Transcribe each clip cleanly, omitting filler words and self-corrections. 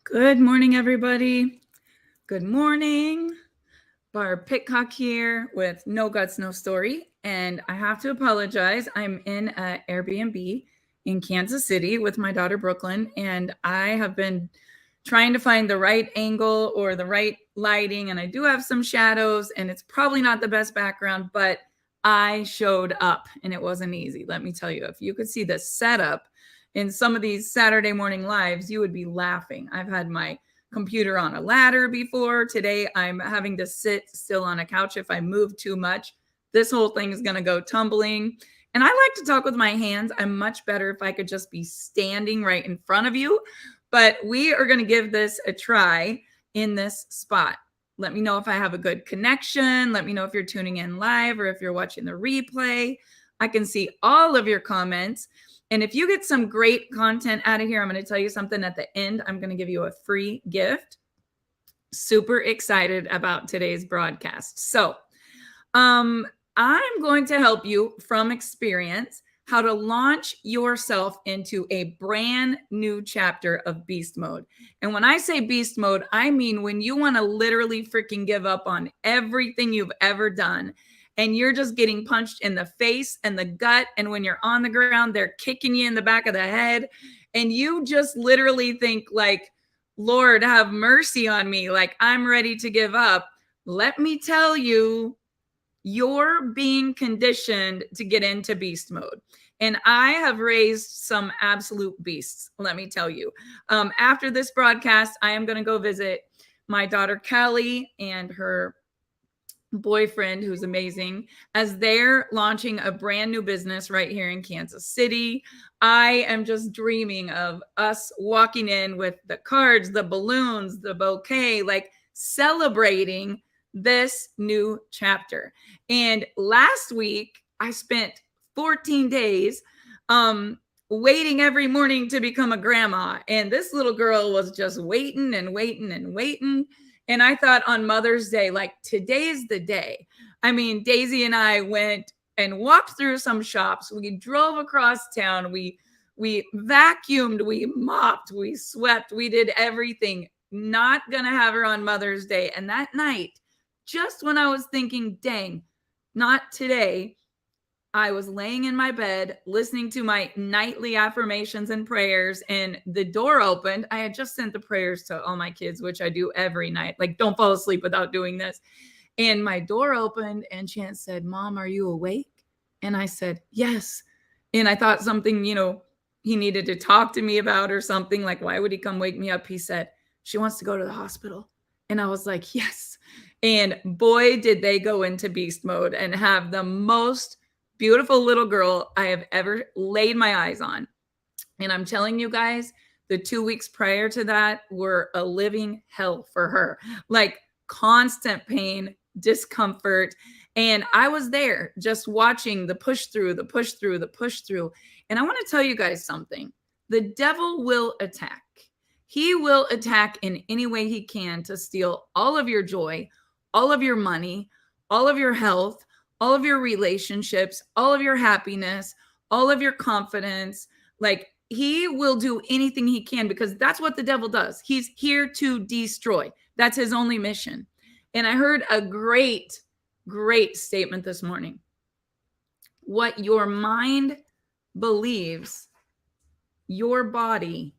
Good morning, everybody. Good morning. Barb Pitcock here with No Guts, No Story. And I have to apologize. I'm in an Airbnb in Kansas City with my daughter, Brooklyn. And I have been trying to find the right angle or the right lighting. And I do have some shadows, and it's probably not the best background, but I showed up and it wasn't easy. Let me tell you, if you could see the setup in some of these Saturday morning lives, you would be laughing. I've had my computer on a ladder before. Today, I'm having to sit still on a couch if I move too much. This whole thing is going to go tumbling. And I like to talk with my hands. I'm much better if I could just be standing right in front of you. But we are going to give this a try in this spot. Let me know if I have a good connection. Let me know if you're tuning in live or if you're watching the replay. I can see all of your comments. And if you get some great content out of here, I'm going to tell you something at the end. I'm going to give you a free gift. Super excited about today's broadcast. So, I'm going to help you from experience how to launch yourself into a brand new chapter of beast mode. And when I say beast mode, I mean when you want to literally freaking give up on everything you've ever done and you're just getting punched in the face and the gut. And when you're on the ground, they're kicking you in the back of the head. And you just literally think like, Lord, have mercy on me. Like I'm ready to give up. Let me tell you, you're being conditioned to get into beast mode. And I have raised some absolute beasts, let me tell you. After this broadcast, I am going to go visit my daughter, Kelly, and her boyfriend, who's amazing, as they're launching a brand new business right here in Kansas City. I am just dreaming of us walking in with the cards, the balloons, the bouquet, like celebrating this new chapter. And last week, I spent 14 days waiting every morning to become a grandma. And this little girl was just waiting and waiting and waiting. And I thought on Mother's Day, like today's the day. I mean, Daisy and I went and walked through some shops. We drove across town. We vacuumed, we mopped, we swept, we did everything. Not gonna have her on Mother's Day. And that night, just when I was thinking, dang, not today, I was laying in my bed listening to my nightly affirmations and prayers, and the door opened. I had just sent the prayers to all my kids, which I do every night. Like, don't fall asleep without doing this. And my door opened, and Chance said, Mom, are you awake? And I said, yes. And I thought something, he needed to talk to me about or something. Like, why would he come wake me up? He said, she wants to go to the hospital. And I was like, yes. And boy, did they go into beast mode and have the most beautiful little girl I have ever laid my eyes on. And I'm telling you guys, the 2 weeks prior to that were a living hell for her. Like constant pain, discomfort. And I was there just watching the push through, the push through, the push through. And I want to tell you guys something. The devil will attack. He will attack in any way he can to steal all of your joy, all of your money, all of your health, all of your relationships, all of your happiness, all of your confidence. Like he will do anything he can because that's what the devil does. He's here to destroy. That's his only mission. And I heard a great statement this morning. What your mind believes, your body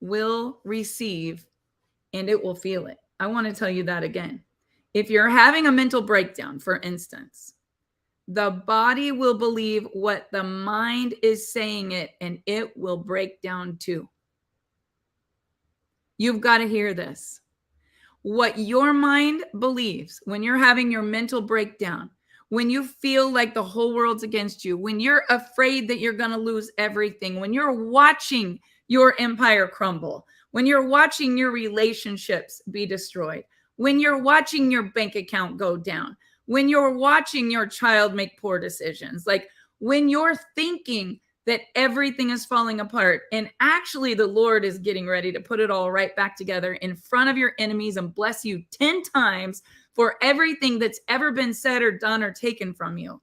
will receive and it will feel it. I want to tell you that again. If you're having a mental breakdown, for instance, the body will believe what the mind is saying it, and it will break down too. You've got to hear this. What your mind believes when you're having your mental breakdown, when you feel like the whole world's against you, when you're afraid that you're going to lose everything, when you're watching your empire crumble, when you're watching your relationships be destroyed, when you're watching your bank account go down, when you're watching your child make poor decisions, like when you're thinking that everything is falling apart and actually the Lord is getting ready to put it all right back together in front of your enemies and bless you 10 times for everything that's ever been said or done or taken from you.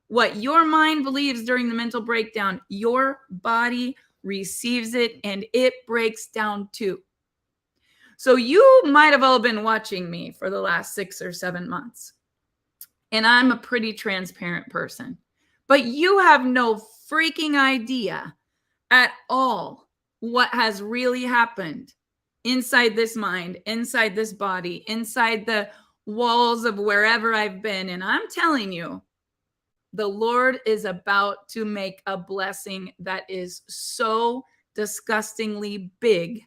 What your mind believes during the mental breakdown, your body receives it and it breaks down too. So you might have all been watching me for the last 6 or 7 months. And I'm a pretty transparent person. But you have no freaking idea at all what has really happened inside this mind, inside this body, inside the walls of wherever I've been. And I'm telling you, the Lord is about to make a blessing that is so disgustingly big.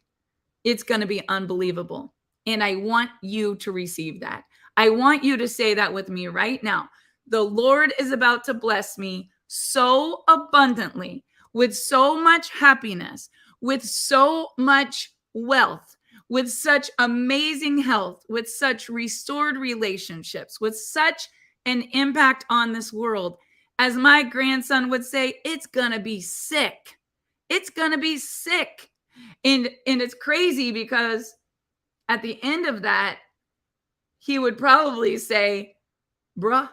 It's going to be unbelievable. And I want you to receive that. I want you to say that with me right now. The Lord is about to bless me so abundantly, with so much happiness, with so much wealth, with such amazing health, with such restored relationships, with such an impact on this world. As my grandson would say, it's going to be sick. It's going to be sick. And it's crazy because at the end of that, he would probably say, bruh.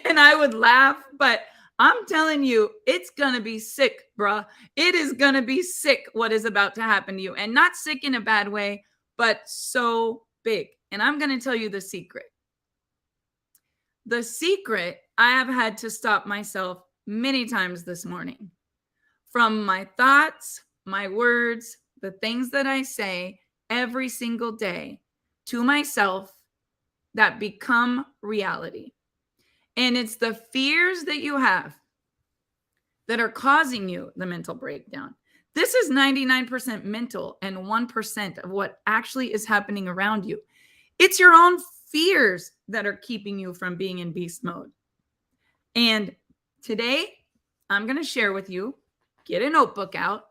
And I would laugh, but I'm telling you, it's going to be sick, bruh. It is going to be sick what is about to happen to you. And not sick in a bad way, but so big. And I'm going to tell you the secret. The secret, I have had to stop myself many times this morning from my thoughts, my words, the things that I say every single day to myself that become reality. And it's the fears that you have that are causing you the mental breakdown. This is 99% mental and 1% of what actually is happening around you. It's your own fears that are keeping you from being in beast mode. And today, I'm going to share with you, get a notebook out,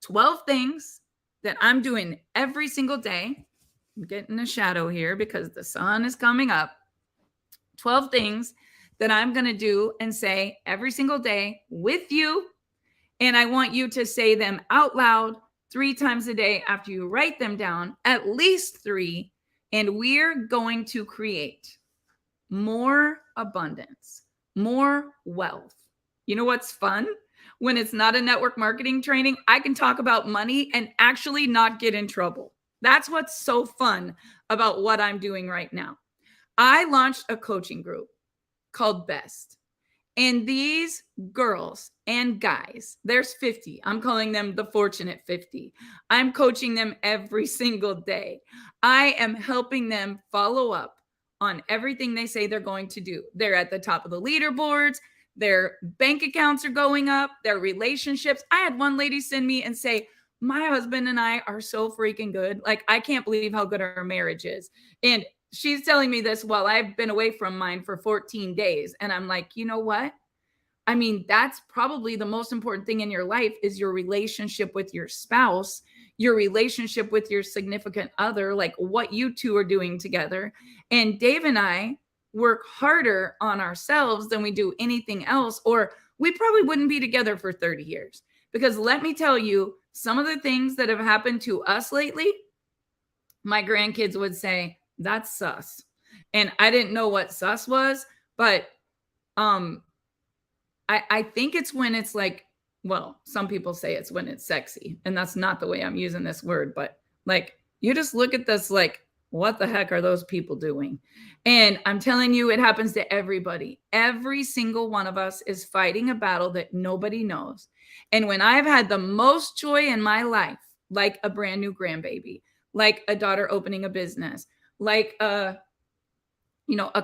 12 things that I'm doing every single day. I'm getting a shadow here because the sun is coming up. 12 things that I'm going to do and say every single day with you. And I want you to say them out loud 3 times a day after you write them down, at least 3. And we're going to create more abundance, more wealth. You know what's fun? When it's not a network marketing training, I can talk about money and actually not get in trouble. That's what's so fun about what I'm doing right now. I launched a coaching group called Best. And these girls and guys, there's 50. I'm calling them the Fortunate 50. I'm coaching them every single day. I am helping them follow up on everything they say they're going to do. They're at the top of the leaderboards. Their bank accounts are going up. Their relationships. I had one lady send me and say, my husband and I are so freaking good. Like, I can't believe how good our marriage is. And she's telling me this while I've been away from mine for 14 days. And I'm like, you know what? I mean, that's probably the most important thing in your life is your relationship with your spouse, your relationship with your significant other, like what you two are doing together. And Dave and I work harder on ourselves than we do anything else, or we probably wouldn't be together for 30 years. Because let me tell you, some of the things that have happened to us lately, my grandkids would say, that's sus. And I didn't know what sus was, but I think it's when it's like, well, some people say it's when it's sexy, and that's not the way I'm using this word, but like, you just look at this like, what the heck are those people doing? And I'm telling you, it happens to everybody. Every single one of us is fighting a battle that nobody knows. And when I've had the most joy in my life, like a brand new grandbaby, like a daughter opening a business, like a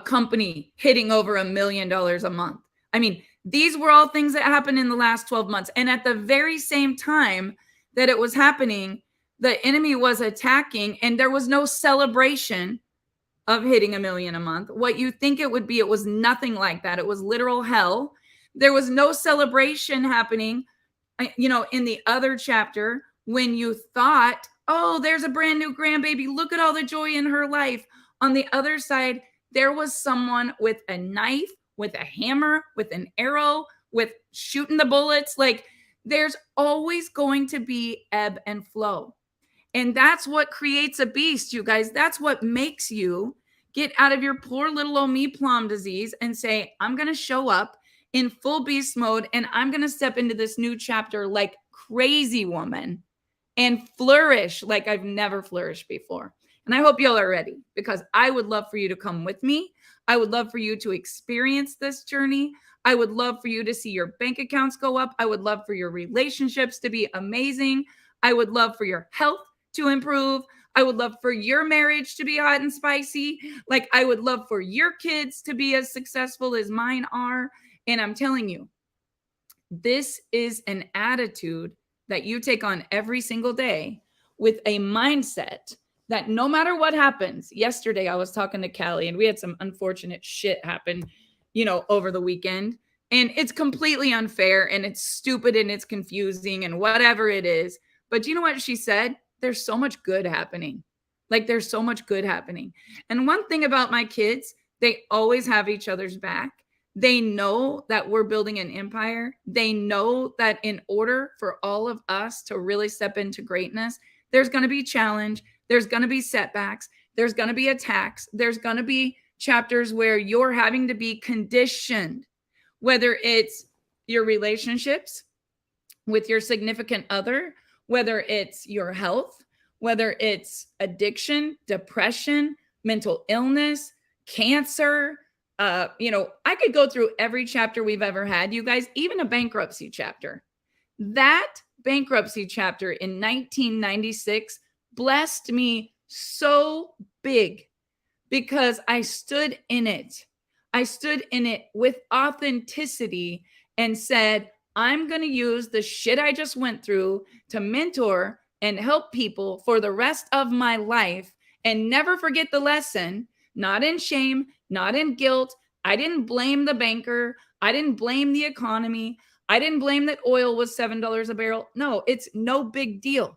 company hitting over $1 million a month. I mean, these were all things that happened in the last 12 months. And at the very same time that it was happening, the enemy was attacking, and there was no celebration of hitting $1 million a month. What you think it would be, it was nothing like that. It was literal hell. There was no celebration happening, in the other chapter when you thought, oh, there's a brand new grandbaby. Look at all the joy in her life. On the other side, there was someone with a knife, with a hammer, with an arrow, with shooting the bullets. Like, there's always going to be ebb and flow. And that's what creates a beast, you guys. That's what makes you get out of your poor little old me plum disease and say, I'm going to show up in full beast mode, and I'm going to step into this new chapter like crazy woman. and flourish like I've never flourished before. And I hope y'all are ready, because I would love for you to come with me. I would love for you to experience this journey. I would love for you to see your bank accounts go up. I would love for your relationships to be amazing. I would love for your health to improve. I would love for your marriage to be hot and spicy. Like, I would love for your kids to be as successful as mine are. And I'm telling you, this is an attitude that you take on every single day with a mindset that no matter what happens. Yesterday, I was talking to Callie, and we had some unfortunate shit happen, over the weekend. And it's completely unfair, and it's stupid, and it's confusing, and whatever it is. But you know what she said? There's so much good happening. Like, there's so much good happening. And one thing about my kids, they always have each other's back. They know that we're building an empire. They know that in order for all of us to really step into greatness, there's going to be challenge. There's going to be setbacks. There's going to be attacks. There's going to be chapters where you're having to be conditioned, whether it's your relationships with your significant other, whether it's your health, whether it's addiction, depression, mental illness, cancer. I could go through every chapter we've ever had, you guys, even a bankruptcy chapter. That bankruptcy chapter in 1996 blessed me so big because I stood in it. I stood in it with authenticity and said, I'm going to use the shit I just went through to mentor and help people for the rest of my life, and never forget the lesson, not in shame, not in guilt. I didn't blame the banker. I didn't blame the economy. I didn't blame that oil was $7 a barrel. No, it's no big deal.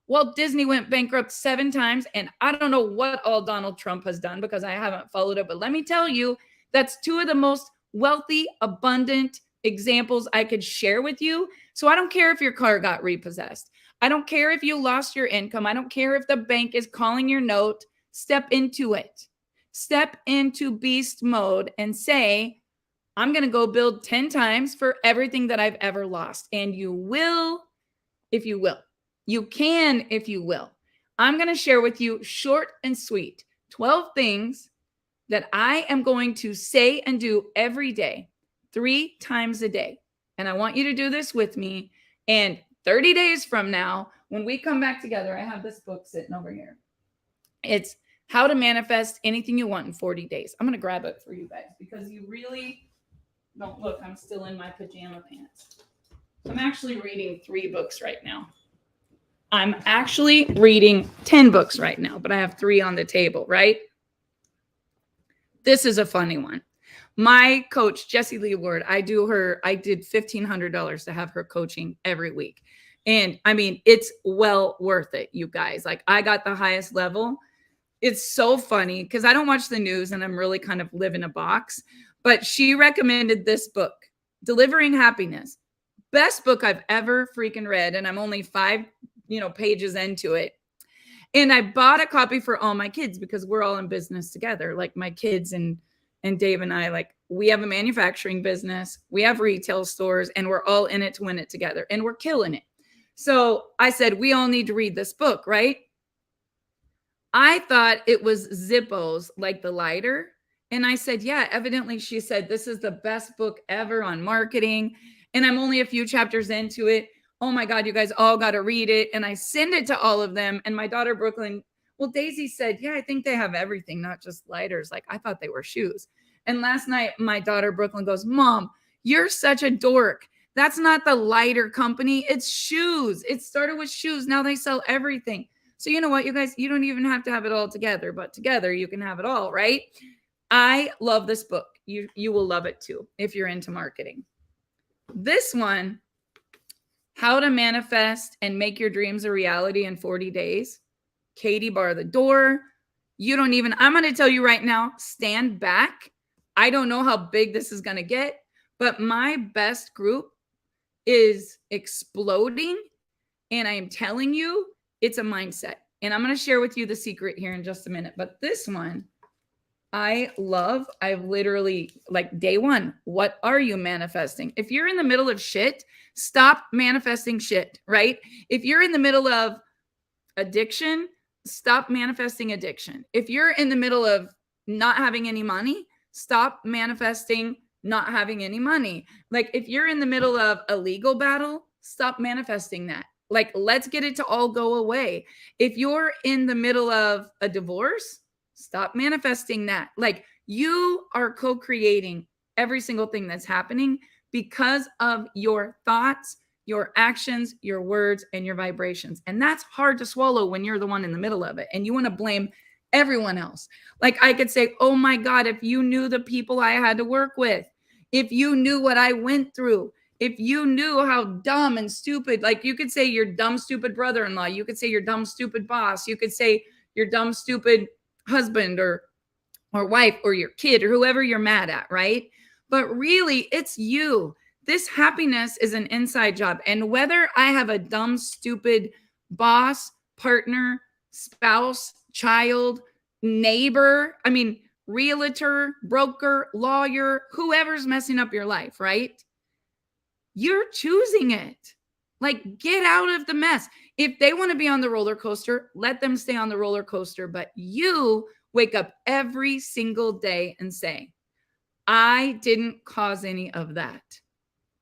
Walt Disney went bankrupt 7 times, and I don't know what all Donald Trump has done because I haven't followed it. But let me tell you, that's 2 of the most wealthy, abundant examples I could share with you. So I don't care if your car got repossessed. I don't care if you lost your income. I don't care if the bank is calling your note. Step into it. Step into beast mode and say, I'm going to go build 10 times for everything that I've ever lost. And you will, if you will. You can, if you will. I'm going to share with you, short and sweet, 12 things that I am going to say and do every day, 3 times a day. And I want you to do this with me. And 30 days from now, when we come back together, I have this book sitting over here. It's How to Manifest Anything You Want in 40 Days. I'm going to grab it for you guys because you really don't look. I'm still in my pajama pants. I'm actually reading 3 books right now. I'm actually reading 10 books right now, but I have 3 on the table, right? This is a funny one. My coach, Jessie Lee Ward, I did $1,500 to have her coaching every week. And I mean, it's well worth it, you guys. Like, I got the highest level. It's so funny because I don't watch the news and I'm really kind of live in a box. But she recommended this book, Delivering Happiness. Best book I've ever freaking read. And I'm only 5 pages into it. And I bought a copy for all my kids because we're all in business together. Like, my kids and Dave and I, like, we have a manufacturing business, we have retail stores, and we're all in it to win it together. And we're killing it. So I said, we all need to read this book, right? I thought it was Zippo's, like the lighter. And I said, yeah, evidently she said, this is the best book ever on marketing. And I'm only a few chapters into it. Oh my God, you guys all got to read it. And I send it to all of them. And my daughter, Brooklyn, well, Daisy said, yeah, I think they have everything, not just lighters. Like, I thought they were shoes. And last night, my daughter, Brooklyn, goes, Mom, you're such a dork. That's not the lighter company. It's shoes. It started with shoes. Now they sell everything. So you know what, you guys, you don't even have to have it all together, but together you can have it all, right? I love this book. You will love it too if you're into marketing. This one, How to Manifest and Make Your Dreams a Reality in 40 Days. Katie bar the door. I'm going to tell you right now, stand back. I don't know how big this is going to get, but my best group is exploding. And I am telling you, it's a mindset. And I'm going to share with you the secret here in just a minute. But this one, I've literally, like, day one, what are you manifesting? If you're in the middle of shit, stop manifesting shit, right? If you're in the middle of addiction, stop manifesting addiction. If you're in the middle of not having any money, stop manifesting not having any money. Like, if you're in the middle of a legal battle, stop manifesting that. Like, let's get it to all go away. If you're in the middle of a divorce, stop manifesting that. Like, you are co-creating every single thing that's happening because of your thoughts, your actions, your words, and your vibrations. And that's hard to swallow when you're the one in the middle of it and you want to blame everyone else. Like, I could say, oh my God, if you knew the people I had to work with, if you knew what I went through, if you knew how dumb and stupid, like, you could say your dumb, stupid brother-in-law, you could say your dumb, stupid boss, you could say your dumb, stupid husband or wife or your kid or whoever you're mad at, right? But really, it's you. This happiness is an inside job. And whether I have a dumb, stupid boss, partner, spouse, child, neighbor, I mean, realtor, broker, lawyer, whoever's messing up your life, right? You're choosing it. Like, get out of the mess. If they want to be on the roller coaster, let them stay on the roller coaster. But you wake up every single day and say, I didn't cause any of that.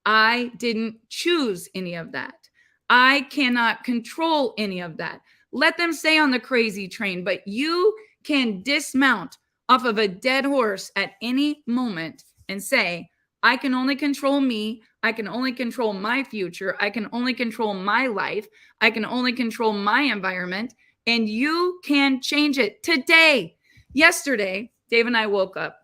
I didn't choose any of that. I cannot control any of that. Let them stay on the crazy train, but you can dismount off of a dead horse at any moment and say, I can only control me. I can only control my future. I can only control my life. I can only control my environment. And you can change it today. Yesterday, Dave and I woke up.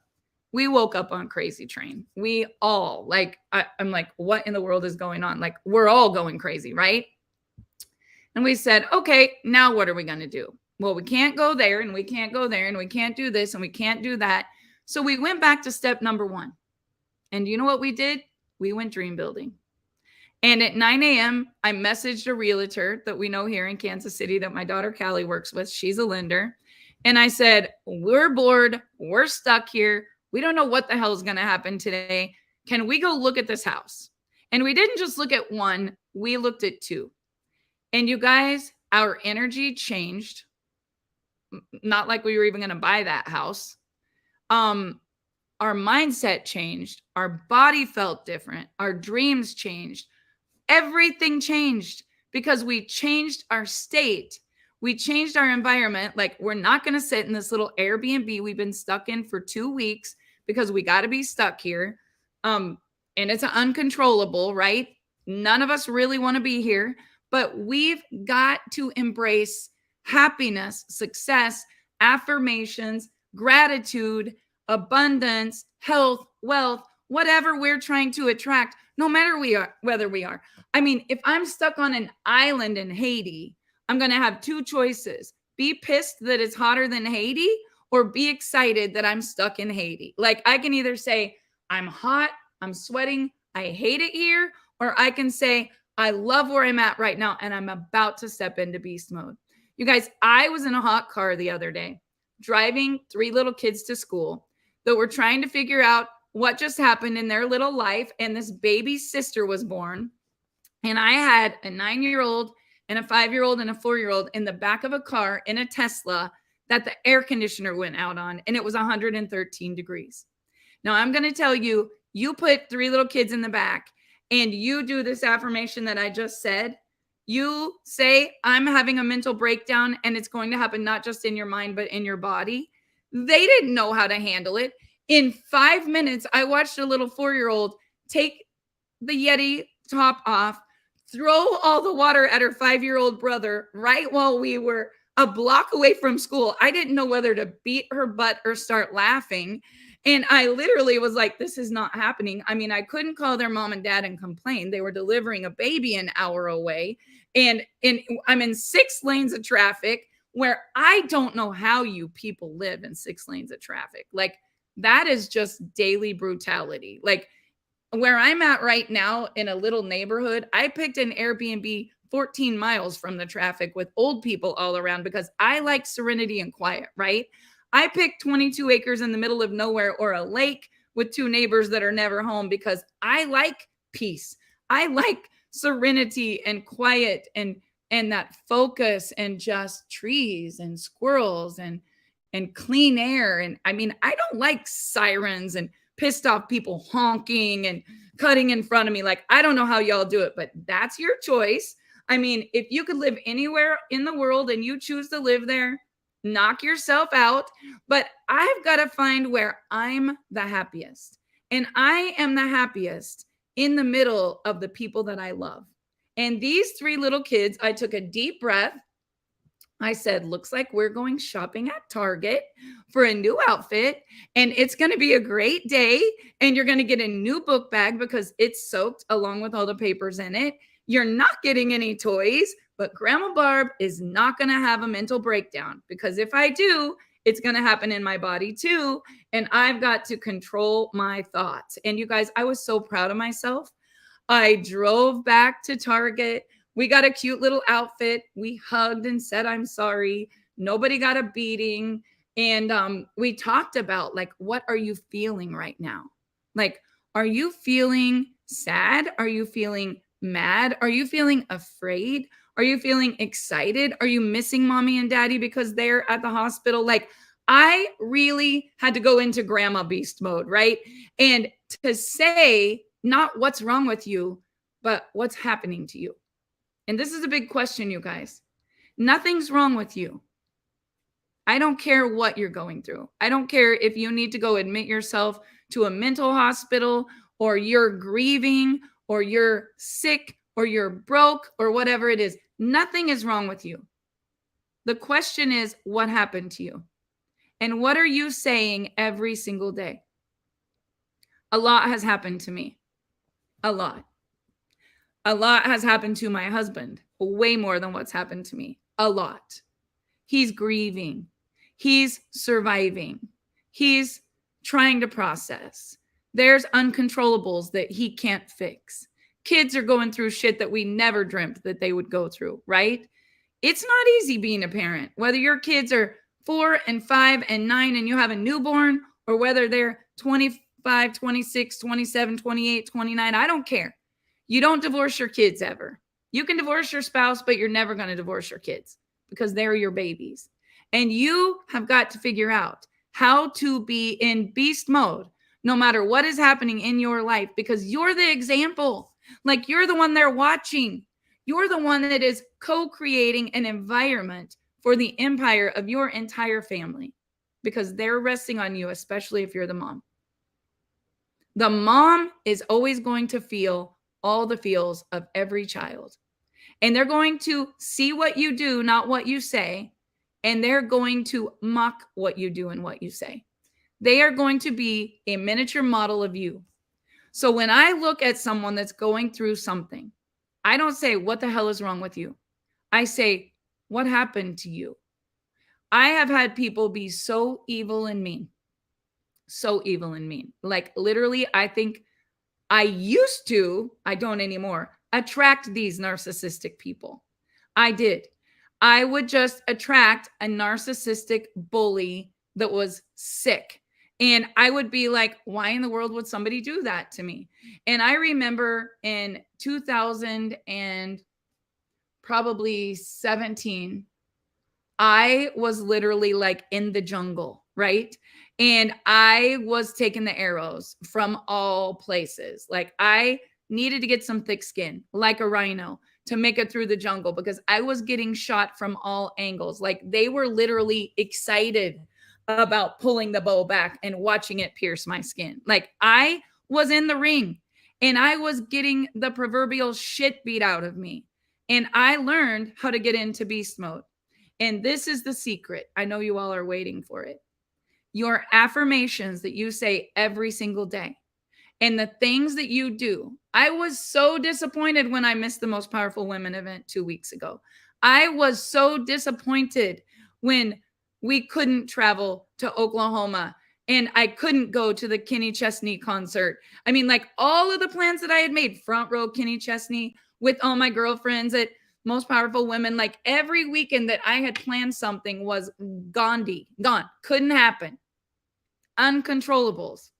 We woke up on crazy train. We all, like, I'm like, what in the world is going on? Like, we're all going crazy, right? And we said, okay, now what are we going to do? Well, we can't go there and we can't go there and we can't do this and we can't do that. So we went back to step number one. And you know what we did? We went dream building. And at 9 a.m., I messaged a realtor that we know here in Kansas City that my daughter Callie works with. She's a lender. And I said, we're bored. We're stuck here. We don't know what the hell is going to happen today. Can we go look at this house? And we didn't just look at one. We looked at two. And you guys, our energy changed. Not like we were even going to buy that house. Our mindset changed. Our body felt different. Our dreams changed. Everything changed because we changed our state. We changed our environment. Like, we're not going to sit in this little Airbnb we've been stuck in for 2 weeks because we got to be stuck here. And it's uncontrollable, right? None of us really want to be here, but we've got to embrace happiness, success, affirmations, gratitude, abundance, health, wealth, whatever we're trying to attract, no matter whether we are. I mean, if I'm stuck on an island in Haiti, I'm going to have two choices: be pissed that it's hotter than Haiti or be excited that I'm stuck in Haiti. Like, I can either say, I'm hot, I'm sweating, I hate it here, or I can say, I love where I'm at right now and I'm about to step into beast mode. You guys, I was in a hot car the other day, driving 3 little kids to school that were trying to figure out what just happened in their little life. And this baby sister was born. And I had a 9-year-old and a 5-year-old and a 4-year-old in the back of a car in a Tesla that the air conditioner went out on, and it was 113 degrees. Now, I'm going to tell you, you put 3 little kids in the back and you do this affirmation that I just said. You say, I'm having a mental breakdown, and it's going to happen not just in your mind, but in your body. They didn't know how to handle it. In 5 minutes, I watched a little 4-year-old take the Yeti top off, throw all the water at her 5-year-old brother right while we were a block away from school. I didn't know whether to beat her butt or start laughing. And I literally was like, this is not happening. I mean, I couldn't call their mom and dad and complain. They were delivering a baby an hour away. And I'm in 6 lanes of traffic where I don't know how you people live in 6 lanes of traffic. Like, that is just daily brutality. Like, where I'm at right now in a little neighborhood, I picked an Airbnb 14 miles from the traffic with old people all around because I like serenity and quiet, right? I picked 22 acres in the middle of nowhere or a lake with two neighbors that are never home because I like peace. I like serenity and quiet and that focus and just trees and squirrels and clean air. And I mean, I don't like sirens and pissed off people honking and cutting in front of me. Like, I don't know how y'all do it, but that's your choice. I mean, if you could live anywhere in the world and you choose to live there, knock yourself out. But I've got to find where I'm the happiest. And I am the happiest in the middle of the people that I love. And these three little kids, I took a deep breath. I said, looks like we're going shopping at Target for a new outfit, and it's going to be a great day. And you're going to get a new book bag because it's soaked along with all the papers in it. You're not getting any toys, but Grandma Barb is not going to have a mental breakdown, because if I do, it's going to happen in my body too. And I've got to control my thoughts. And you guys, I was so proud of myself. I drove back to Target. We got a cute little outfit. We hugged and said, I'm sorry. Nobody got a beating. And we talked about, like, what are you feeling right now? Like, are you feeling sad? Are you feeling mad? Are you feeling afraid? Are you feeling excited? Are you missing mommy and daddy because they're at the hospital? Like, I really had to go into grandma beast mode, right? And to say not what's wrong with you, but what's happening to you. And this is a big question, you guys. Nothing's wrong with you. I don't care what you're going through. I don't care if you need to go admit yourself to a mental hospital, or you're grieving, or you're sick, or you're broke, or whatever it is. Nothing is wrong with you. The question is, what happened to you? And what are you saying every single day? A lot has happened to me. A lot. A lot has happened to my husband, way more than what's happened to me. A lot. He's grieving. He's surviving. He's trying to process. There's uncontrollables that he can't fix. Kids are going through shit that we never dreamt that they would go through, right? It's not easy being a parent, whether your kids are 4 and 5 and 9 and you have a newborn, or whether they're 25, 26, 27, 28, 29. I don't care. You don't divorce your kids ever. You can divorce your spouse, but you're never going to divorce your kids because they're your babies. And you have got to figure out how to be in beast mode no matter what is happening in your life, because you're the example. Like, you're the one they're watching. You're the one that is co-creating an environment for the empire of your entire family, because they're resting on you, especially if you're the mom. The mom is always going to feel all the feels of every child. And they're going to see what you do, not what you say. And they're going to mock what you do and what you say. They are going to be a miniature model of you. So when I look at someone that's going through something, I don't say, what the hell is wrong with you? I say, what happened to you? I have had people be so evil and mean. So evil and mean. Like, literally, I think I used to, I don't anymore, attract these narcissistic people. I did. I would just attract a narcissistic bully that was sick. And I would be like, why in the world would somebody do that to me? And I remember in 2000 and probably 17, I was literally like in the jungle, right? And I was taking the arrows from all places. Like, I needed to get some thick skin, like a rhino, to make it through the jungle, because I was getting shot from all angles. Like, they were literally excited about pulling the bow back and watching it pierce my skin. Like, I was in the ring and I was getting the proverbial shit beat out of me. And I learned how to get into beast mode. And this is the secret. I know you all are waiting for it. Your affirmations that you say every single day and the things that you do. I was so disappointed when I missed the Most Powerful Women event 2 weeks ago. I was so disappointed when we couldn't travel to Oklahoma and I couldn't go to the Kenny Chesney concert. I mean, like, all of the plans that I had made, front row Kenny Chesney with all my girlfriends at Most Powerful Women. Like every weekend that I had planned something was gone, couldn't happen. Uncontrollables.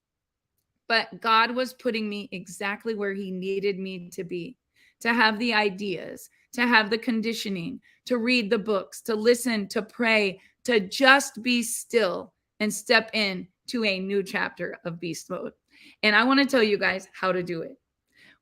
But God was putting me exactly where he needed me to be, to have the ideas, to have the conditioning, to read the books, to listen, to pray, to just be still and step in to a new chapter of beast mode. And I want to tell you guys how to do it.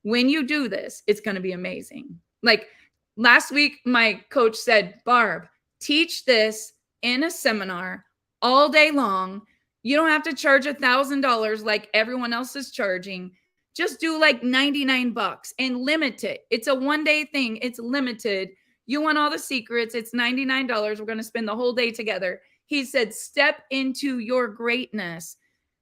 When you do this, it's going to be amazing. Like last week, my coach said, Barb, teach this in a seminar all day long. You don't have to charge $1,000 like everyone else is charging. Just do like $99 and limit it. It's a one-day thing. It's limited. You want all the secrets. It's $99. We're going to spend the whole day together. He said, step into your greatness.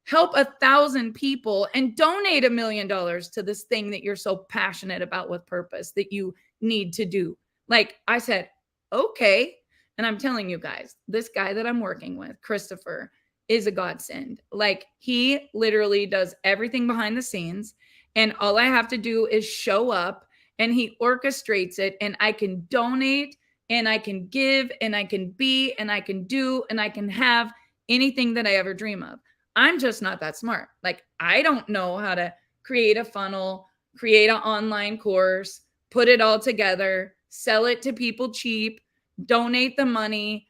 Help 1,000 people and donate $1 million to this thing that you're so passionate about with purpose that you need to do. Like I said, okay. And I'm telling you guys, this guy that I'm working with, Christopher, is a godsend. Like he literally does everything behind the scenes. And all I have to do is show up and he orchestrates it. And I can donate and I can give and I can be and I can do and I can have anything that I ever dream of. I'm just not that smart. Like I don't know how to create a funnel, create an online course, put it all together, sell it to people cheap, donate the money,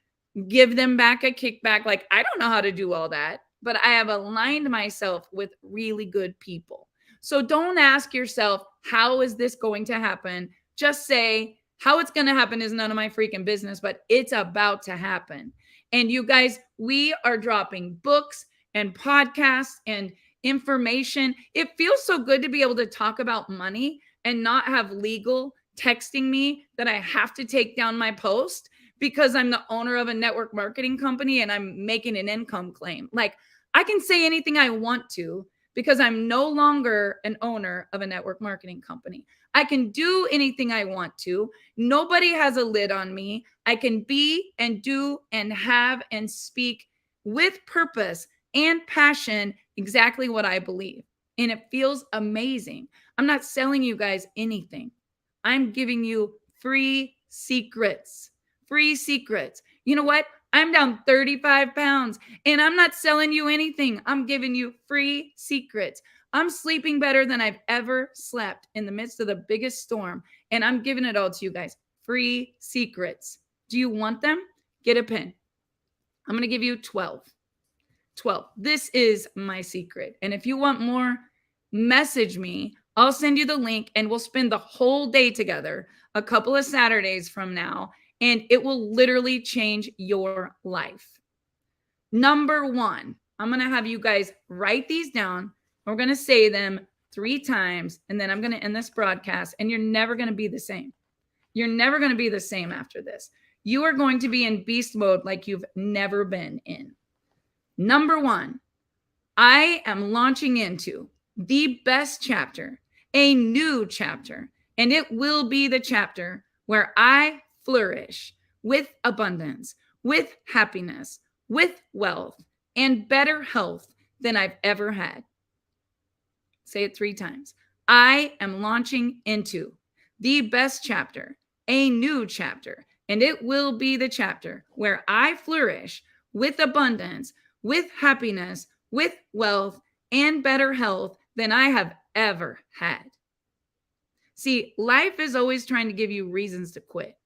give them back a kickback. Like I don't know how to do all that, but I have aligned myself with really good people. So don't ask yourself, how is this going to happen? Just say, how it's going to happen is none of my freaking business, but it's about to happen. And you guys, we are dropping books and podcasts and information. It feels so good to be able to talk about money and not have legal texting me that I have to take down my post because I'm the owner of a network marketing company and I'm making an income claim. Like I can say anything I want to because I'm no longer an owner of a network marketing company. I can do anything I want to. Nobody has a lid on me. I can be and do and have and speak with purpose and passion exactly what I believe. And it feels amazing. I'm not selling you guys anything. I'm giving you free secrets. Free secrets. You know what? I'm down 35 pounds and I'm not selling you anything. I'm giving you free secrets. I'm sleeping better than I've ever slept in the midst of the biggest storm. And I'm giving it all to you guys. Free secrets. Do you want them? Get a pen. I'm going to give you 12. 12. This is my secret. And if you want more, message me. I'll send you the link and we'll spend the whole day together a couple of Saturdays from now. And it will literally change your life. Number 1, I'm going to have you guys write these down. We're going to say them 3 times. And then I'm going to end this broadcast. And you're never going to be the same. You're never going to be the same after this. You are going to be in beast mode like you've never been in. Number 1, I am launching into the best chapter, a new chapter, and it will be the chapter where I flourish with abundance, with happiness, with wealth, and better health than I've ever had. Say it 3 times. I am launching into the best chapter, a new chapter, and it will be the chapter where I flourish with abundance, with happiness, with wealth, and better health than I have ever had. See, life is always trying to give you reasons to quit.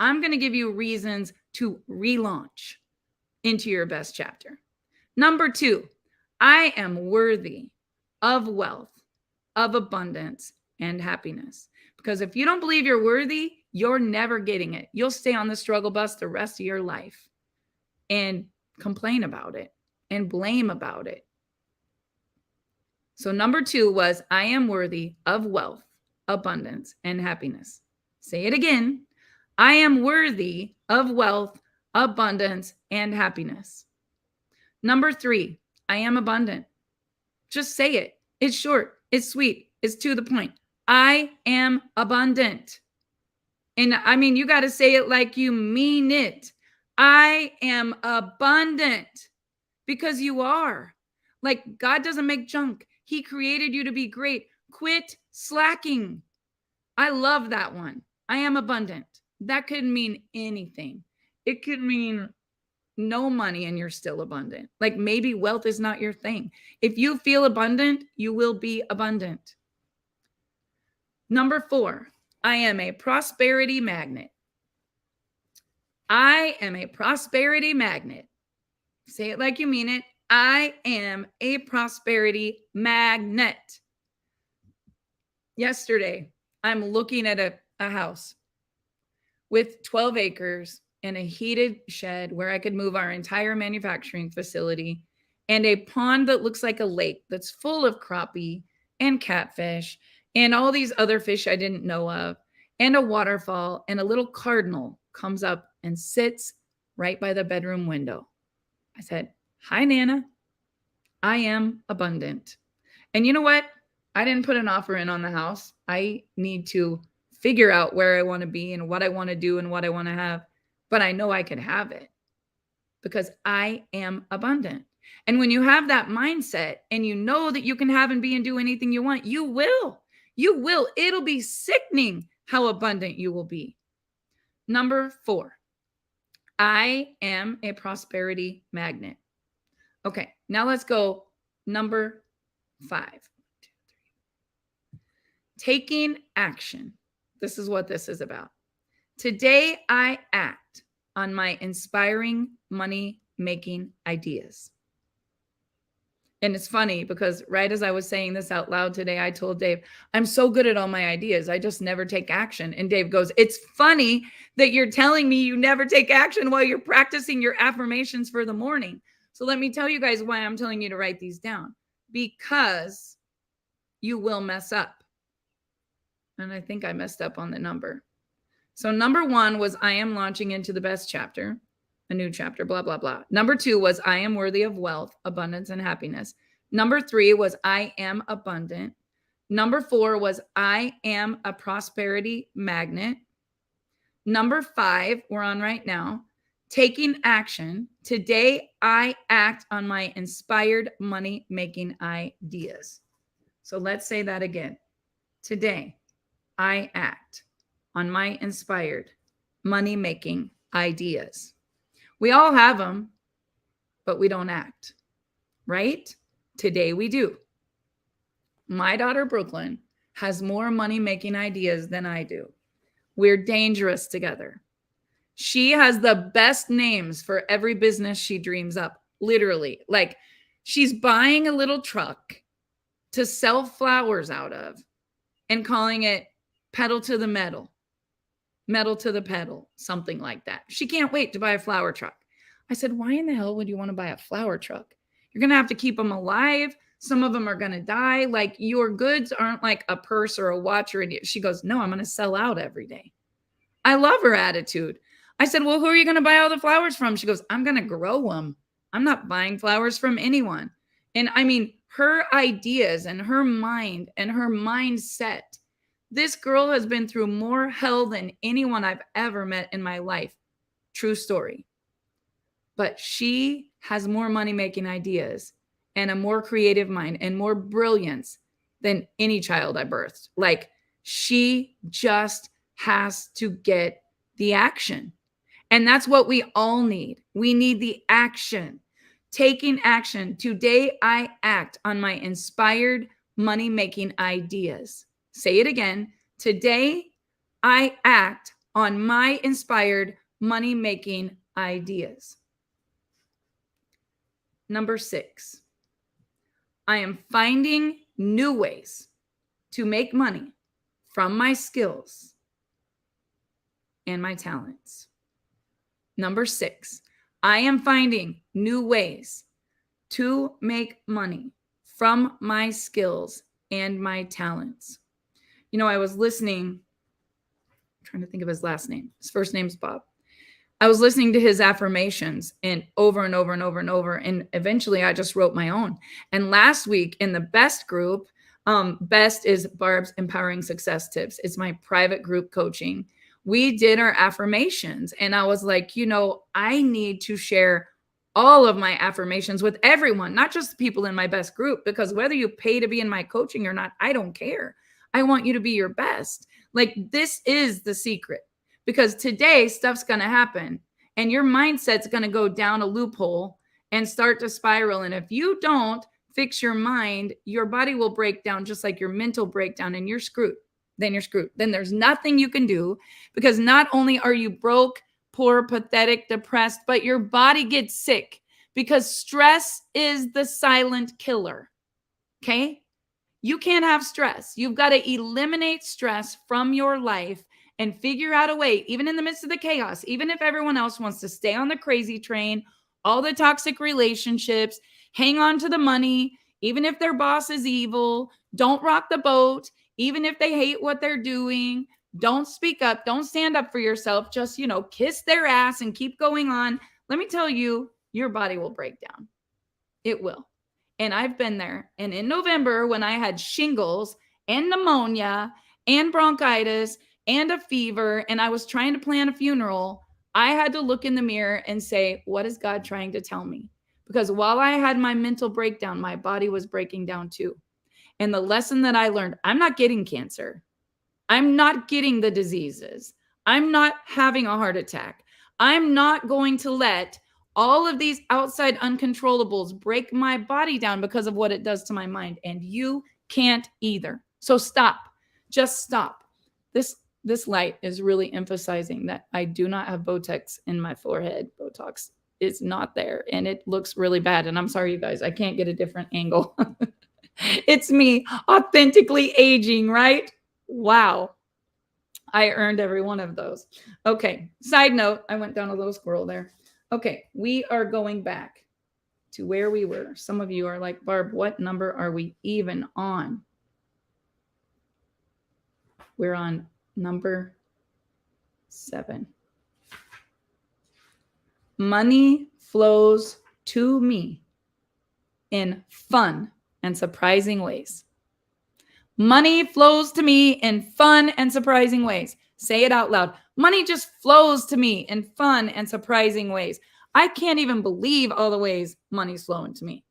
I'm going to give you reasons to relaunch into your best chapter. Number 2, I am worthy of wealth, of abundance, and happiness. Because if you don't believe you're worthy, you're never getting it. You'll stay on the struggle bus the rest of your life and complain about it and blame about it. So number 2 was, I am worthy of wealth, abundance, and happiness. Say it again. I am worthy of wealth, abundance, and happiness. Number 3, I am abundant. Just say it. It's short. It's sweet. It's to the point. I am abundant. And I mean, you got to say it like you mean it. I am abundant because you are. Like God doesn't make junk. He created you to be great. Quit slacking. I love that one. I am abundant. That could mean anything. It could mean no money and you're still abundant. Like maybe wealth is not your thing. If you feel abundant, you will be abundant. Number 4, I am a prosperity magnet. I am a prosperity magnet. Say it like you mean it. I am a prosperity magnet. Yesterday, I'm looking at a house with 12 acres and a heated shed where I could move our entire manufacturing facility and a pond that looks like a lake that's full of crappie and catfish and all these other fish I didn't know of, and a waterfall, and a little cardinal comes up and sits right by the bedroom window. I said, "Hi, Nana. I am abundant." And you know what? I didn't put an offer in on the house. I need to figure out where I want to be and what I want to do and what I want to have. But I know I could have it because I am abundant. And when you have that mindset and you know that you can have and be and do anything you want, you will. You will. It'll be sickening how abundant you will be. Number 4, I am a prosperity magnet. Okay, now let's go number 5. Taking action. This is what this is about. Today, I act on my inspiring money-making ideas. And it's funny because right as I was saying this out loud today, I told Dave, I'm so good at all my ideas. I just never take action. And Dave goes, it's funny that you're telling me you never take action while you're practicing your affirmations for the morning. So let me tell you guys why I'm telling you to write these down. Because you will mess up. And I think I messed up on the number. So number 1 was I am launching into the best chapter, a new chapter, blah, blah, blah. Number 2 was I am worthy of wealth, abundance, and happiness. Number 3 was I am abundant. Number 4 was I am a prosperity magnet. Number 5, we're on right now, taking action. Today, I act on my inspired money-making ideas. So let's say that again. Today, I act on my inspired money-making ideas. We all have them, but we don't act, right? Today we do. My daughter, Brooklyn, has more money-making ideas than I do. We're dangerous together. She has the best names for every business she dreams up, literally. Like she's buying a little truck to sell flowers out of and calling it pedal to the metal, metal to the pedal, something like that. She can't wait to buy a flower truck. I said, why in the hell would you want to buy a flower truck? You're going to have to keep them alive. Some of them are going to die. Like your goods aren't like a purse or a watch or anything. She goes, no, I'm going to sell out every day. I love her attitude. I said, well, who are you going to buy all the flowers from? She goes, I'm going to grow them. I'm not buying flowers from anyone. And I mean, her ideas and her mind and her mindset. This girl has been through more hell than anyone I've ever met in my life. True story. But she has more money-making ideas and a more creative mind and more brilliance than any child I birthed. Like she just has to get the action. And that's what we all need. We need the action. Taking action. Today, I act on my inspired money-making ideas. Say it again. Today, I act on my inspired money-making ideas. Number 6, I am finding new ways to make money from my skills and my talents. Number 6, I am finding new ways to make money from my skills and my talents. You know, I was listening, I'm trying to think of his last name. His first name's Bob. I was listening to his affirmations and over and over and over and over. And eventually I just wrote my own. And last week in the BEST group, BEST is Barb's Empowering Success Tips. It's my private group coaching. We did our affirmations and I was like, you know, I need to share all of my affirmations with everyone, not just the people in my BEST group, because whether you pay to be in my coaching or not, I don't care. I want you to be your best. Like, this is the secret, because today stuff's going to happen and your mindset's going to go down a loophole and start to spiral. And if you don't fix your mind, your body will break down, just like your mental breakdown, and you're screwed. Then you're screwed. Then there's nothing you can do, because not only are you broke, poor, pathetic, depressed, but your body gets sick, because stress is the silent killer. Okay? You can't have stress. You've got to eliminate stress from your life and figure out a way, even in the midst of the chaos, even if everyone else wants to stay on the crazy train, all the toxic relationships, hang on to the money, even if their boss is evil, don't rock the boat, even if they hate what they're doing, don't speak up, don't stand up for yourself, just, kiss their ass and keep going on. Let me tell you, your body will break down. It will. And I've been there. And in November, when I had shingles and pneumonia and bronchitis and a fever, and I was trying to plan a funeral, I had to look in the mirror and say, what is God trying to tell me? Because while I had my mental breakdown, my body was breaking down too. And the lesson that I learned, I'm not getting cancer. I'm not getting the diseases. I'm not having a heart attack. I'm not going to let all of these outside uncontrollables break my body down because of what it does to my mind. And you can't either. So stop. Just stop. This light is really emphasizing that I do not have Botox in my forehead. Botox is not there, and it looks really bad. And I'm sorry, you guys, I can't get a different angle. It's me authentically aging, right? Wow. I earned every one of those. Okay. Side note, I went down a little squirrel there. Okay. We are going back to where we were. Some of you are like, Barb, what number are we even on? We're on number 7. Money flows to me in fun and surprising ways. Money flows to me in fun and surprising ways. Say it out loud. Money just flows to me in fun and surprising ways. I can't even believe all the ways money's flowing to me.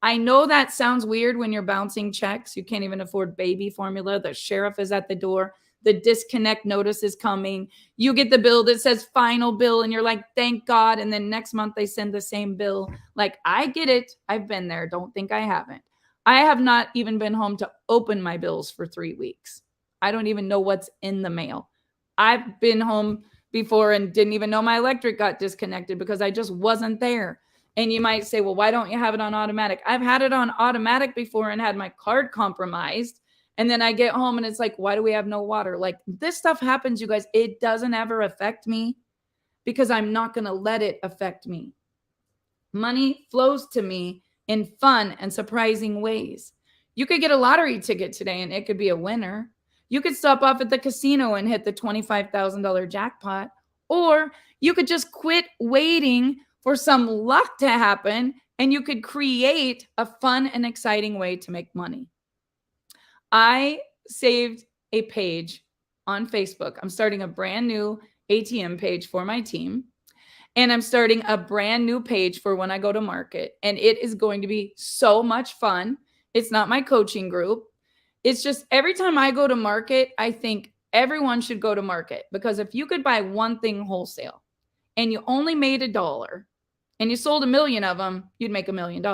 I know that sounds weird when you're bouncing checks. You can't even afford baby formula. The sheriff is at the door. The disconnect notice is coming. You get the bill that says final bill and you're like, thank God. And then next month they send the same bill. Like, I get it. I've been there. Don't think I haven't. I have not even been home to open my bills for 3 weeks. I don't even know what's in the mail. I've been home before and didn't even know my electric got disconnected because I just wasn't there. And you might say, well, why don't you have it on automatic? I've had it on automatic before and had my card compromised. And then I get home and it's like, why do we have no water? Like, this stuff happens, you guys. It doesn't ever affect me because I'm not going to let it affect me. Money flows to me in fun and surprising ways. You could get a lottery ticket today and it could be a winner. You could stop off at the casino and hit the $25,000 jackpot, or you could just quit waiting for some luck to happen and you could create a fun and exciting way to make money. I saved a page on Facebook. I'm starting a brand new ATM page for my team. And I'm starting a brand new page for when I go to market. And it is going to be so much fun. It's not my coaching group. It's just every time I go to market, I think everyone should go to market. Because if you could buy one thing wholesale and you only made $1 and you sold 1 million of them, you'd make $1 million.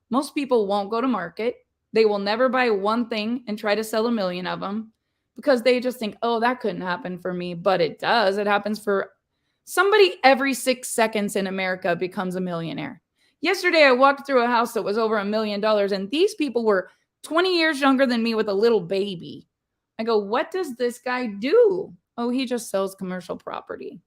Most people won't go to market. They will never buy one thing and try to sell 1 million of them because they just think, oh, that couldn't happen for me. But it does. It happens for somebody every 6 seconds in America becomes a millionaire. Yesterday, I walked through a house that was over $1 million, and these people were 20 years younger than me with a little baby. I go, what does this guy do? Oh, he just sells commercial property.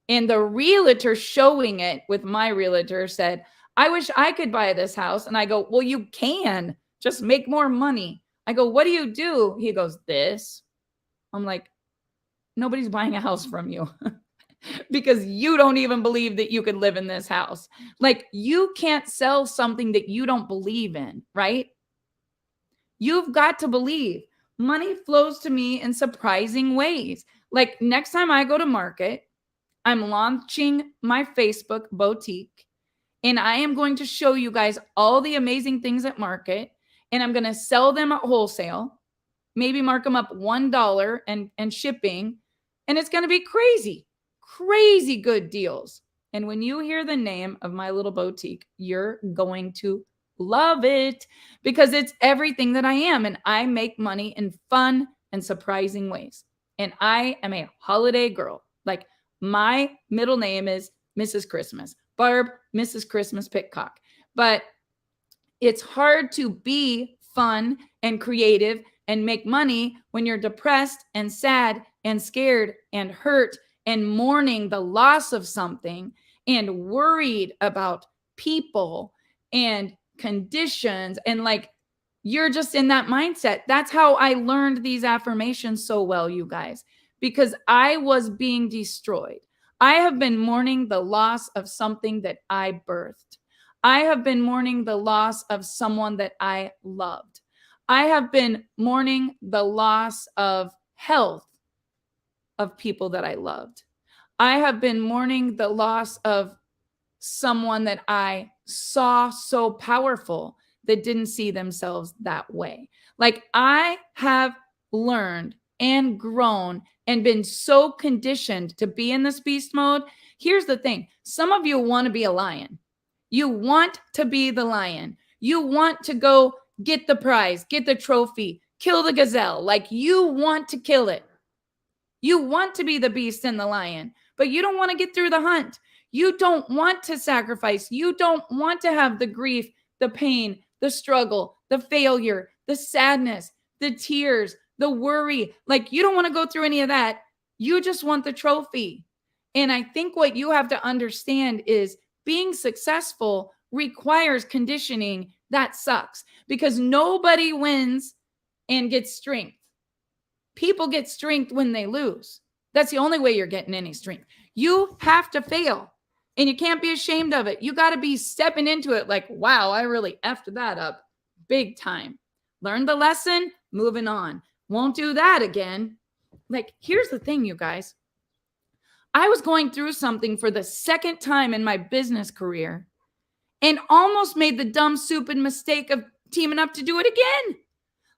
And the realtor showing it with my realtor said, I wish I could buy this house. And I go, well, you can. Just make more money. I go, what do you do? He goes, this. I'm like, nobody's buying a house from you. Because you don't even believe that you could live in this house. Like, you can't sell something that you don't believe in, right? You've got to believe. Money flows to me in surprising ways. Like, next time I go to market, I'm launching my Facebook boutique, and I am going to show you guys all the amazing things at market, and I'm going to sell them at wholesale. maybe mark them up $1 and shipping, and it's going to be crazy good deals. And when you hear the name of my little boutique, you're going to love it because it's everything that I am. And I make money in fun and surprising ways. And I am a holiday girl. Like, my middle name is Mrs. Christmas, Barb, Mrs. Christmas Pitcock. But it's hard to be fun and creative and make money when you're depressed and sad and scared and hurt and mourning the loss of something and worried about people and conditions, and like, you're just in that mindset. That's how I learned these affirmations so well, you guys, because I was being destroyed. I have been mourning the loss of something that I birthed. I have been mourning the loss of someone that I loved. I have been mourning the loss of health of people that I loved. I have been mourning the loss of someone that I saw so powerful that didn't see themselves that way. Like, I have learned and grown and been so conditioned to be in this beast mode. Here's the thing. Some of you want to be a lion. You want to be the lion. You want to go get the prize, get the trophy, kill the gazelle. Like, you want to kill it. You want to be the beast and the lion, but you don't want to get through the hunt. You don't want to sacrifice. You don't want to have the grief, the pain, the struggle, the failure, the sadness, the tears, the worry. Like, you don't want to go through any of that. You just want the trophy. And I think what you have to understand is being successful requires conditioning that sucks, because nobody wins and gets strength. People get strength when they lose. That's the only way you're getting any strength. You have to fail, and you can't be ashamed of it. You got to be stepping into it like, wow, I really effed that up big time. Learn the lesson, moving on. Won't do that again. Like, here's the thing, you guys. I was going through something for the second time in my business career and almost made the dumb, stupid mistake of teaming up to do it again.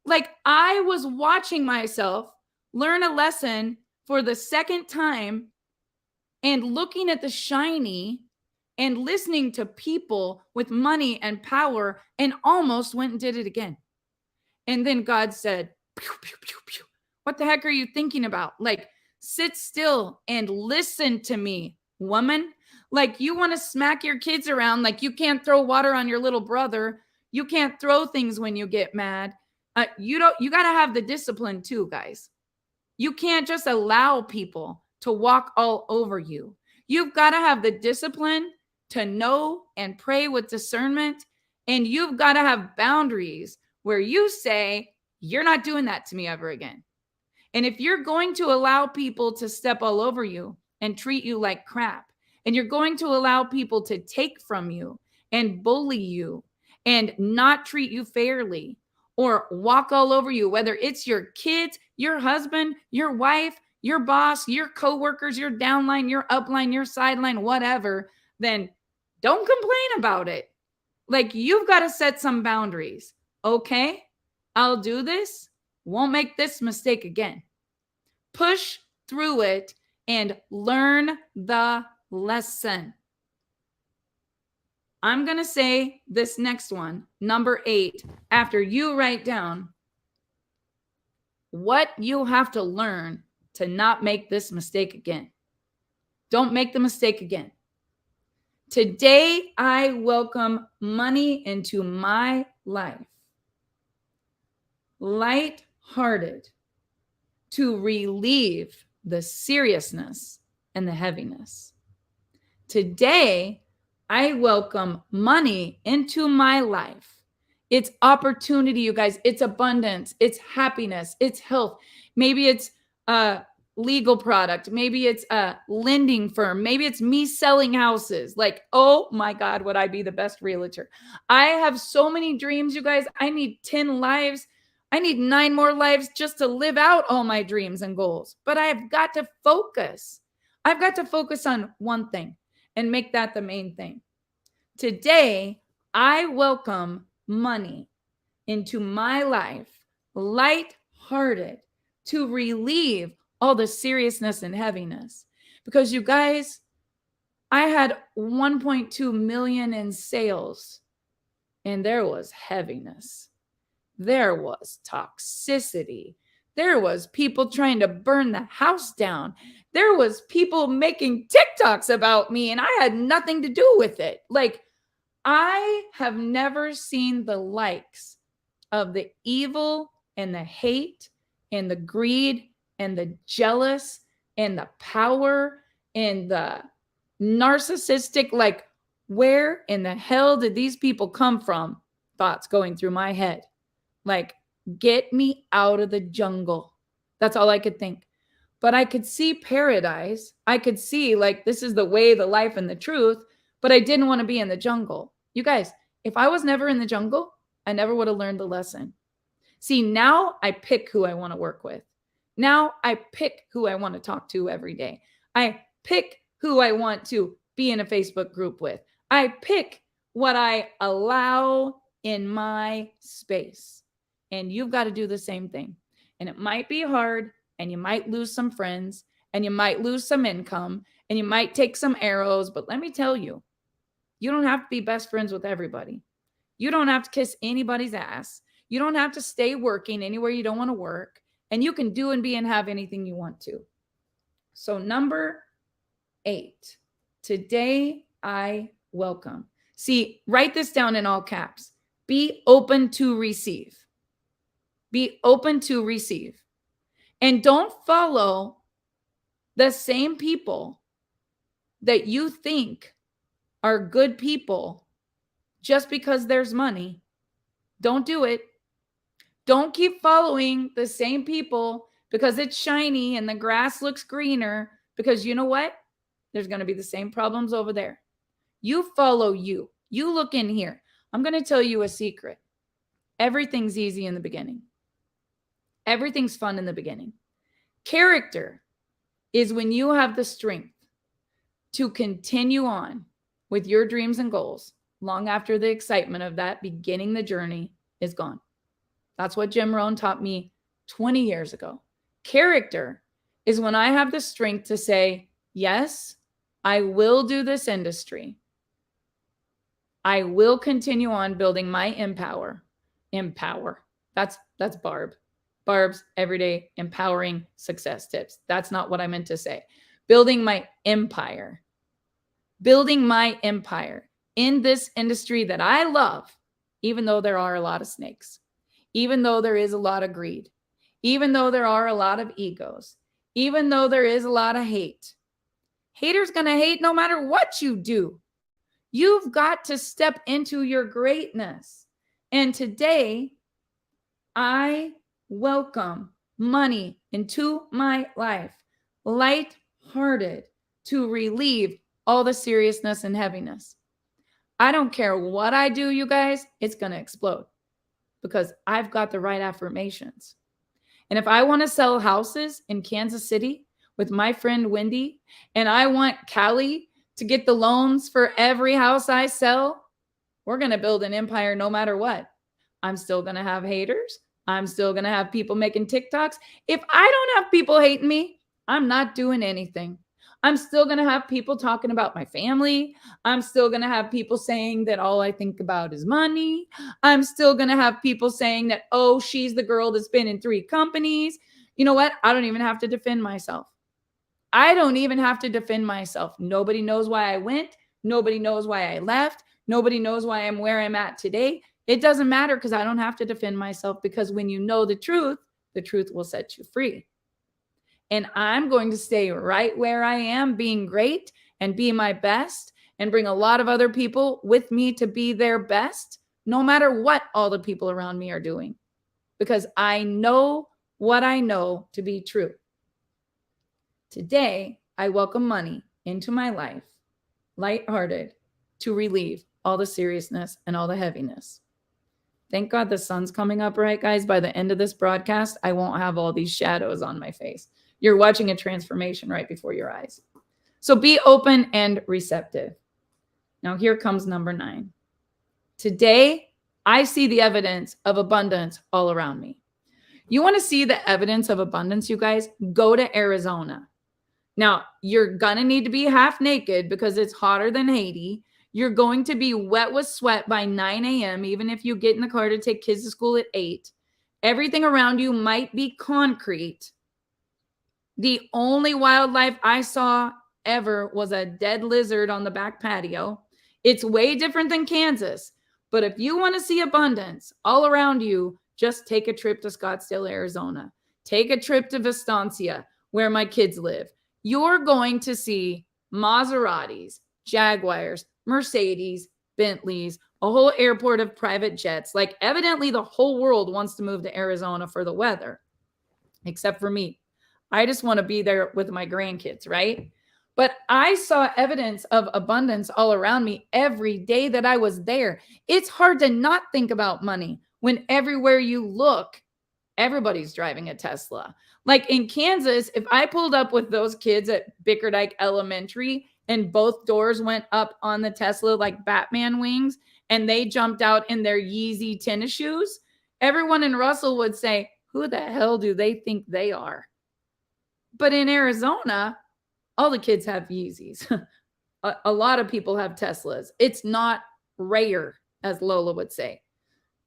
Like, I was watching myself learn a lesson for the second time and looking at the shiny and listening to people with money and power, and almost went and did it again. And then God said, pew, pew, pew, pew. What the heck are you thinking about? Like, sit still and listen to me, woman. Like, you want to smack your kids around like you can't throw water on your little brother. You can't throw things when you get mad. You got to have the discipline too, guys. You can't just allow people to walk all over you. You've got to have the discipline to know and pray with discernment. And you've got to have boundaries where you say, you're not doing that to me ever again. And if you're going to allow people to step all over you and treat you like crap, and you're going to allow people to take from you and bully you and not treat you fairly or walk all over you, whether it's your kids, your husband, your wife, your boss, your coworkers, your downline, your upline, your sideline, whatever, then don't complain about it. Like, you've got to set some boundaries. Okay, I'll do this. Won't make this mistake again. Push through it and learn the lesson. I'm going to say this next one, number 8, after you write down what you have to learn to not make this mistake again. Don't make the mistake again. Today, I welcome money into my life. Light-hearted, to relieve the seriousness and the heaviness. Today, I welcome money into my life. It's opportunity, you guys. It's abundance. It's happiness. It's health. Maybe it's a legal product. Maybe it's a lending firm. Maybe it's me selling houses. Like, oh my God, would I be the best realtor? I have so many dreams, you guys. I need 10 lives. I need 9 more lives just to live out all my dreams and goals. But I've got to focus. I've got to focus on one thing and make that the main thing. Today, I welcome money into my life, light lighthearted, to relieve all the seriousness and heaviness. Because you guys, I had 1.2 million in sales, and there was heaviness. There was toxicity. There was people trying to burn the house down. There was people making TikToks about me, and I had nothing to do with it. Like, I have never seen the likes of the evil and the hate and the greed and the jealous and the power and the narcissistic. Like, where in the hell did these people come from? Thoughts going through my head. Like, get me out of the jungle. That's all I could think. But I could see paradise. I could see, like, this is the way, the life, and the truth. But I didn't want to be in the jungle. You guys, if I was never in the jungle, I never would have learned the lesson. See, now I pick who I want to work with. Now I pick who I want to talk to every day. I pick who I want to be in a Facebook group with. I pick what I allow in my space. And you've got to do the same thing. And it might be hard, and you might lose some friends, and you might lose some income, and you might take some arrows. But let me tell you, you don't have to be best friends with everybody. You don't have to kiss anybody's ass. You don't have to stay working anywhere you don't want to work. And you can do and be and have anything you want to. So number 8, today I welcome. See, write this down in all caps. Be open to receive. Be open to receive. And don't follow the same people that you think are good people just because there's money. Don't do it. Don't keep following the same people because it's shiny and the grass looks greener, because you know what? There's going to be the same problems over there. You follow you. You look in here. I'm going to tell you a secret. Everything's easy in the beginning. Everything's fun in the beginning. Character is when you have the strength to continue on with your dreams and goals long after the excitement of that beginning the journey is gone. That's what Jim Rohn taught me 20 years ago. Character is when I have the strength to say, yes, I will do this industry. I will continue on building my empower. That's Barb. Barb's everyday empowering success tips. That's not what I meant to say. Building my empire. Building my empire in this industry that I love, even though there are a lot of snakes, even though there is a lot of greed, even though there are a lot of egos, even though there is a lot of hate. Haters gonna hate no matter what you do. You've got to step into your greatness. And today, I welcome money into my life, light-hearted, to relieve all the seriousness and heaviness. I don't care what I do, you guys, it's going to explode because I've got the right affirmations. And if I want to sell houses in Kansas City with my friend Wendy, and I want Callie to get the loans for every house I sell, we're going to build an empire no matter what. I'm still going to have haters. I'm still going to have people making TikToks. If I don't have people hating me, I'm not doing anything. I'm still going to have people talking about my family. I'm still going to have people saying that all I think about is money. I'm still going to have people saying that, oh, she's the girl that's been in 3 companies. You know what? I don't even have to defend myself. I don't even have to defend myself. Nobody knows why I went. Nobody knows why I left. Nobody knows why I'm where I'm at today. It doesn't matter because I don't have to defend myself, because when you know the truth will set you free. And I'm going to stay right where I am, being great and be my best, and bring a lot of other people with me to be their best, no matter what all the people around me are doing, because I know what I know to be true. Today, I welcome money into my life, lighthearted, to relieve all the seriousness and all the heaviness. Thank God the sun's coming up, right, guys? By the end of this broadcast, I won't have all these shadows on my face. You're watching a transformation right before your eyes. So be open and receptive. Now here comes number 9. Today, I see the evidence of abundance all around me. You want to see the evidence of abundance, you guys? Go to Arizona. Now, you're going to need to be half naked because it's hotter than Haiti. You're going to be wet with sweat by 9 a.m., even if you get in the car to take kids to school at 8. Everything around you might be concrete. The only wildlife I saw ever was a dead lizard on the back patio. It's way different than Kansas. But if you want to see abundance all around you, just take a trip to Scottsdale, Arizona. Take a trip to Vistancia, where my kids live. You're going to see Maseratis, Jaguars, Mercedes, Bentleys, a whole airport of private jets. Like, evidently, the whole world wants to move to Arizona for the weather, except for me. I just want to be there with my grandkids, right? But I saw evidence of abundance all around me every day that I was there. It's hard to not think about money when everywhere you look, everybody's driving a Tesla. Like in Kansas, if I pulled up with those kids at Bickerdike Elementary and both doors went up on the Tesla like Batman wings and they jumped out in their Yeezy tennis shoes, everyone in Russell would say, who the hell do they think they are? But in Arizona, all the kids have Yeezys. a lot of people have Teslas. It's not rare, as Lola would say.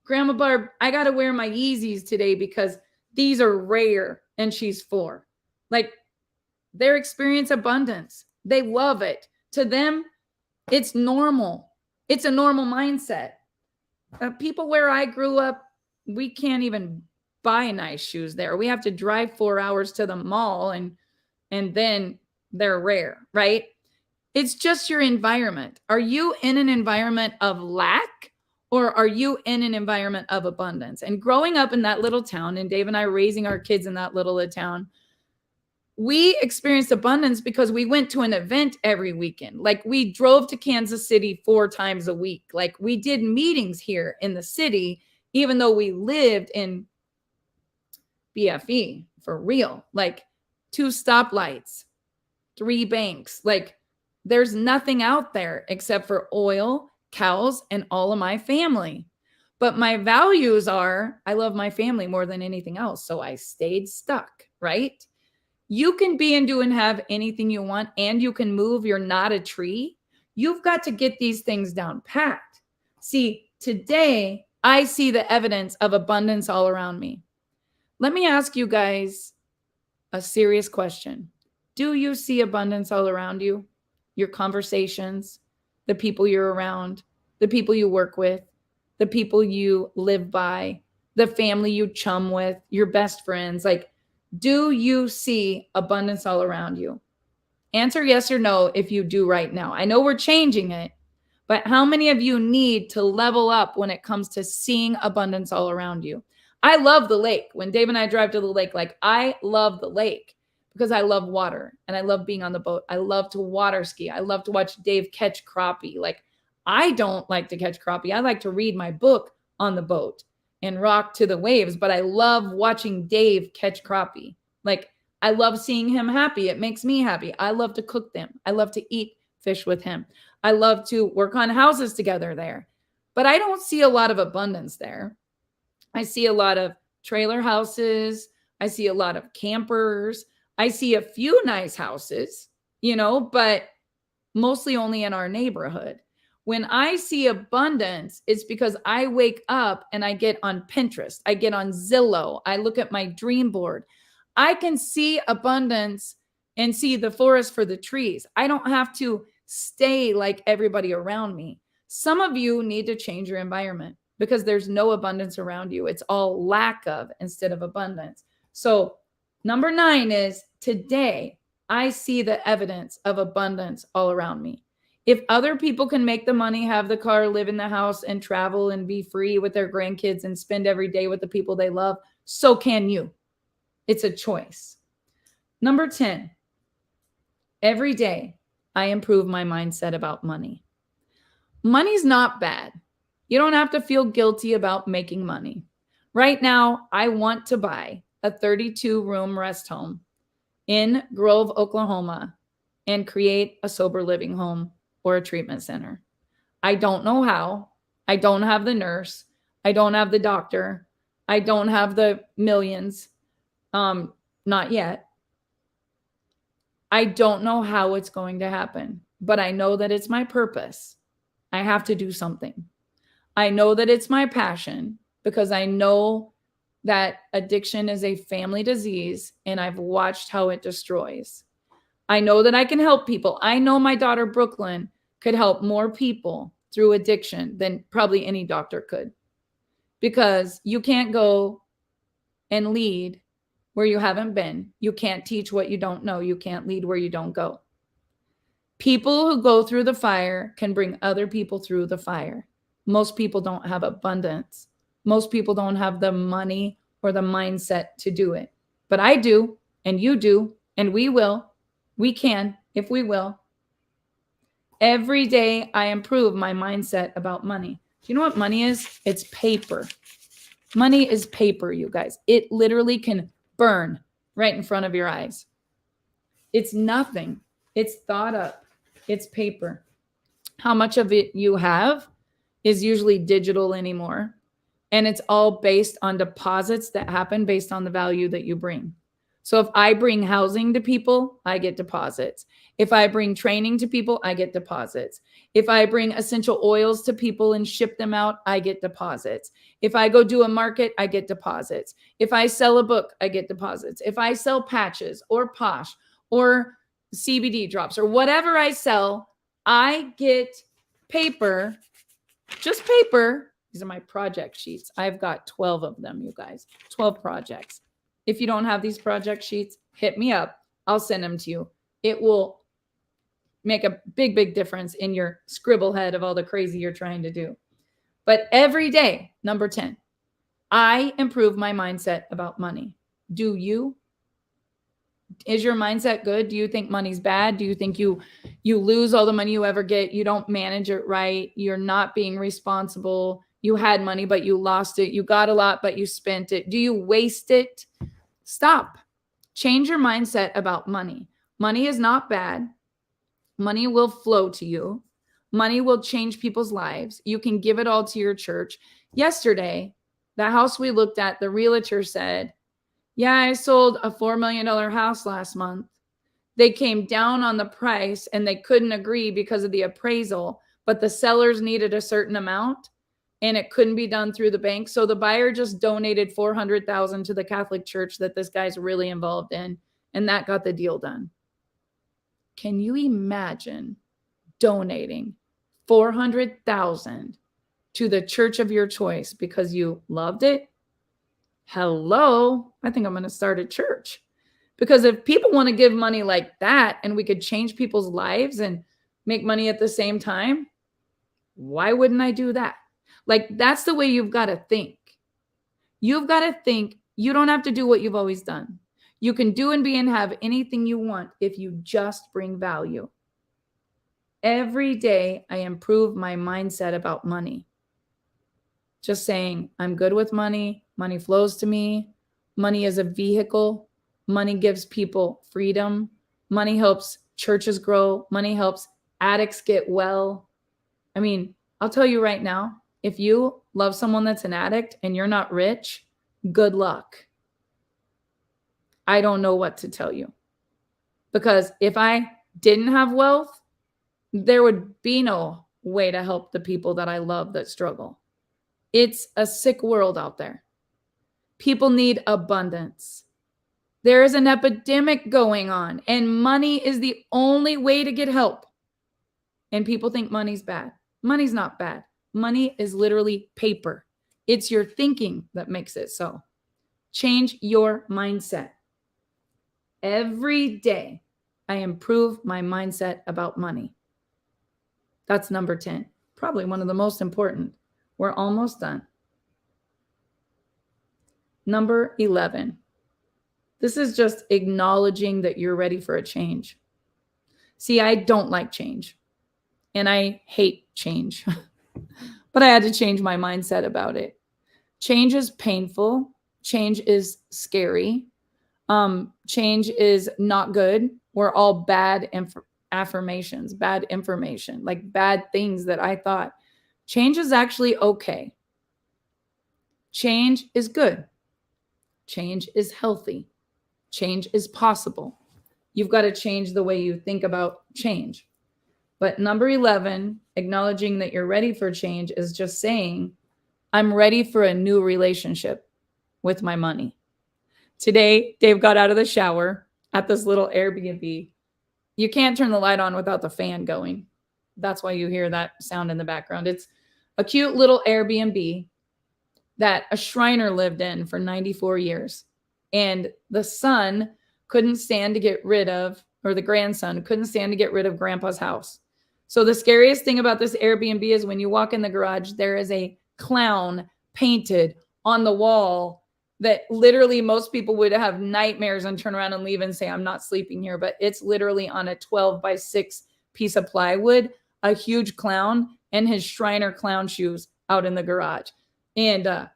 Grandma Barb, I got to wear my Yeezys today because these are rare, and she's 4. Like, they experience abundance. They love it. To them, it's normal. It's a normal mindset. People where I grew up, we can't even buy nice shoes there. We have to drive 4 hours to the mall and then they're rare, right? It's just your environment. Are you in an environment of lack or are you in an environment of abundance? And growing up in that little town, and Dave and I raising our kids in that little town, we experienced abundance because we went to an event every weekend. Like, we drove to Kansas City 4 times a week. Like, we did meetings here in the city, even though we lived in BFE for real. Like, 2 stoplights, 3 banks. Like, there's nothing out there except for oil, cows, and all of my family. But my values are, I love my family more than anything else. So I stayed stuck, right? You can be and do and have anything you want, and you can move. You're not a tree. You've got to get these things down pat. See, today I see the evidence of abundance all around me. Let me ask you guys a serious question. Do you see abundance all around you? Your conversations, the people you're around, the people you work with, the people you live by, the family you chum with, your best friends. Like, do you see abundance all around you? Answer yes or no if you do right now. I know we're changing it, but how many of you need to level up when it comes to seeing abundance all around you? I love the lake. When Dave and I drive to the lake, like, I love the lake because I love water and I love being on the boat. I love to water ski. I love to watch Dave catch crappie. Like, I don't like to catch crappie. I like to read my book on the boat and rock to the waves, but I love watching Dave catch crappie. Like, I love seeing him happy. It makes me happy. I love to cook them. I love to eat fish with him. I love to work on houses together there. But I don't see a lot of abundance there. I see a lot of trailer houses. I see a lot of campers. I see a few nice houses, but mostly only in our neighborhood. When I see abundance, it's because I wake up and I get on Pinterest. I get on Zillow. I look at my dream board. I can see abundance and see the forest for the trees. I don't have to stay like everybody around me. Some of you need to change your environment because there's no abundance around you. It's all lack of instead of abundance. So number 9 is, today I see the evidence of abundance all around me. If other people can make the money, have the car, live in the house, and travel and be free with their grandkids and spend every day with the people they love, so can you. It's a choice. Number 10, every day I improve my mindset about money. Money's not bad. You don't have to feel guilty about making money. Right now, I want to buy a 32-room rest home in Grove, Oklahoma, and create a sober living home or a treatment center. I don't know how. I don't have the nurse. I don't have the doctor. I don't have the millions. Not yet. I don't know how it's going to happen, but I know that it's my purpose. I have to do something. I know that it's my passion because I know that addiction is a family disease and I've watched how it destroys. I know that I can help people. I know my daughter Brooklyn could help more people through addiction than probably any doctor could, because you can't go and lead where you haven't been. You can't teach what you don't know. You can't lead where you don't go. People who go through the fire can bring other people through the fire. Most people don't have abundance. Most people don't have the money or the mindset to do it. But I do, and you do, and we will. We can if we will. Every day I improve my mindset about money. Do you know what money is? It's paper. Money is paper, you guys. It literally can burn right in front of your eyes. It's nothing. It's thought up. It's paper. How much of it you have is usually digital anymore. And it's all based on deposits that happen based on the value that you bring. So if I bring housing to people, I get deposits. If I bring training to people, I get deposits. If I bring essential oils to people and ship them out, I get deposits. If I go do a market, I get deposits. If I sell a book, I get deposits. If I sell patches or Posh or CBD drops or whatever I sell, I get paper, just paper. These are my project sheets. I've got 12 of them, you guys, 12 projects. If you don't have these project sheets, hit me up. I'll send them to you. It will make a big, big difference in your scribble head of all the crazy you're trying to do. But every day, number 10, I improve my mindset about money. Do you? Is your mindset good? Do you think money's bad? Do you think you lose all the money you ever get? You don't manage it right. You're not being responsible. You had money, but you lost it. You got a lot, but you spent it. Do you waste it? Stop. Change your mindset about money. Money is not bad. Money will flow to you. Money will change people's lives. You can give it all to your church. Yesterday, the house we looked at, the realtor said, yeah, I sold a $4 million house last month. They came down on the price and they couldn't agree because of the appraisal, but the sellers needed a certain amount and it couldn't be done through the bank. So the buyer just donated $400,000 to the Catholic Church that this guy's really involved in, and that got the deal done. Can you imagine donating $400,000 to the church of your choice because you loved it? Hello, I think I'm going to start a church. Because if people want to give money like that and we could change people's lives and make money at the same time, why wouldn't I do that? Like, that's the way you've got to think. You've got to think you don't have to do what you've always done. You can do and be and have anything you want if you just bring value. Every day I improve my mindset about money. Just saying, I'm good with money. Money flows to me. Money is a vehicle. Money gives people freedom. Money helps churches grow. Money helps addicts get well. I mean, I'll tell you right now, if you love someone that's an addict and you're not rich, good luck. I don't know what to tell you. Because if I didn't have wealth, there would be no way to help the people that I love that struggle. It's a sick world out there. People need abundance. There is an epidemic going on, and money is the only way to get help. And people think money's bad. Money's not bad. Money is literally paper. It's your thinking that makes it so. Change your mindset. Every day, I improve my mindset about money. That's number 10. Probably one of the most important. We're almost done. Number 11. This is just acknowledging that you're ready for a change. See, I don't like change. And I hate change. But I had to change my mindset about it. Change is painful. Change is scary. Change is not good. We're all bad affirmations, bad information, like bad things that I thought. Change is actually okay. Change is good. Change is healthy. Change is possible. You've got to change the way you think about change. But number 11, acknowledging that you're ready for change, is just saying, I'm ready for a new relationship with my money. Today, Dave got out of the shower at this little Airbnb. You can't turn the light on without the fan going. That's why you hear that sound in the background. It's a cute little Airbnb that a Shriner lived in for 94 years. And the son couldn't stand to get rid of, or the grandson couldn't stand to get rid of grandpa's house. So the scariest thing about this Airbnb is when you walk in the garage, there is a clown painted on the wall that literally most people would have nightmares and turn around and leave and say, I'm not sleeping here. But it's literally on a 12-by-6 piece of plywood, a huge clown and his Shriner clown shoes out in the garage. And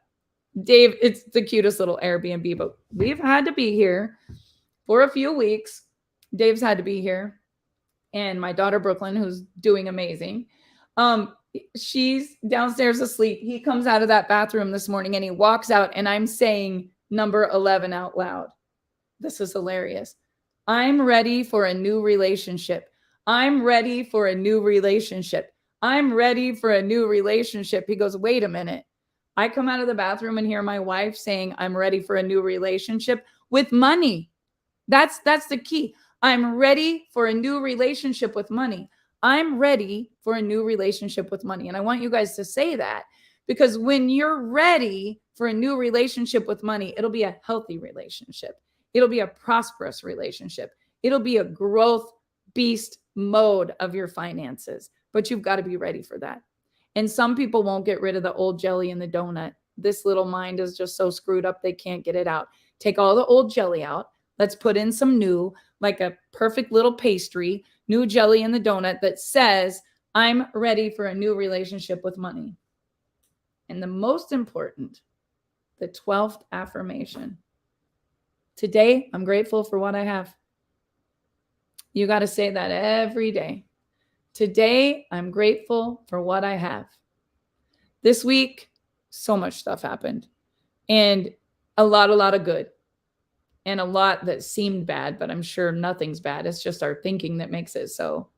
Dave, it's the cutest little Airbnb, but we've had to be here for a few weeks. Dave's had to be here. And my daughter, Brooklyn, who's doing amazing, she's downstairs asleep. He comes out of that bathroom this morning and he walks out, and I'm saying number 11 out loud. This is hilarious. I'm ready for a new relationship. I'm ready for a new relationship. I'm ready for a new relationship. He goes, wait a minute. I come out of the bathroom and hear my wife saying, I'm ready for a new relationship with money. That's the key. I'm ready for a new relationship with money. I'm ready for a new relationship with money. And I want you guys to say that, because when you're ready for a new relationship with money, it'll be a healthy relationship. It'll be a prosperous relationship. It'll be a growth beast mode of your finances, but you've got to be ready for that. And some people won't get rid of the old jelly in the donut. This little mind is just so screwed up, they can't get it out. Take all the old jelly out. Let's put in some new, like a perfect little pastry, new jelly in the donut that says, I'm ready for a new relationship with money. And the most important, the 12th affirmation. Today, I'm grateful for what I have. You got to say that every day. Today, I'm grateful for what I have. This week, so much stuff happened, and a lot of good, and a lot that seemed bad, but I'm sure nothing's bad. It's just our thinking that makes it so.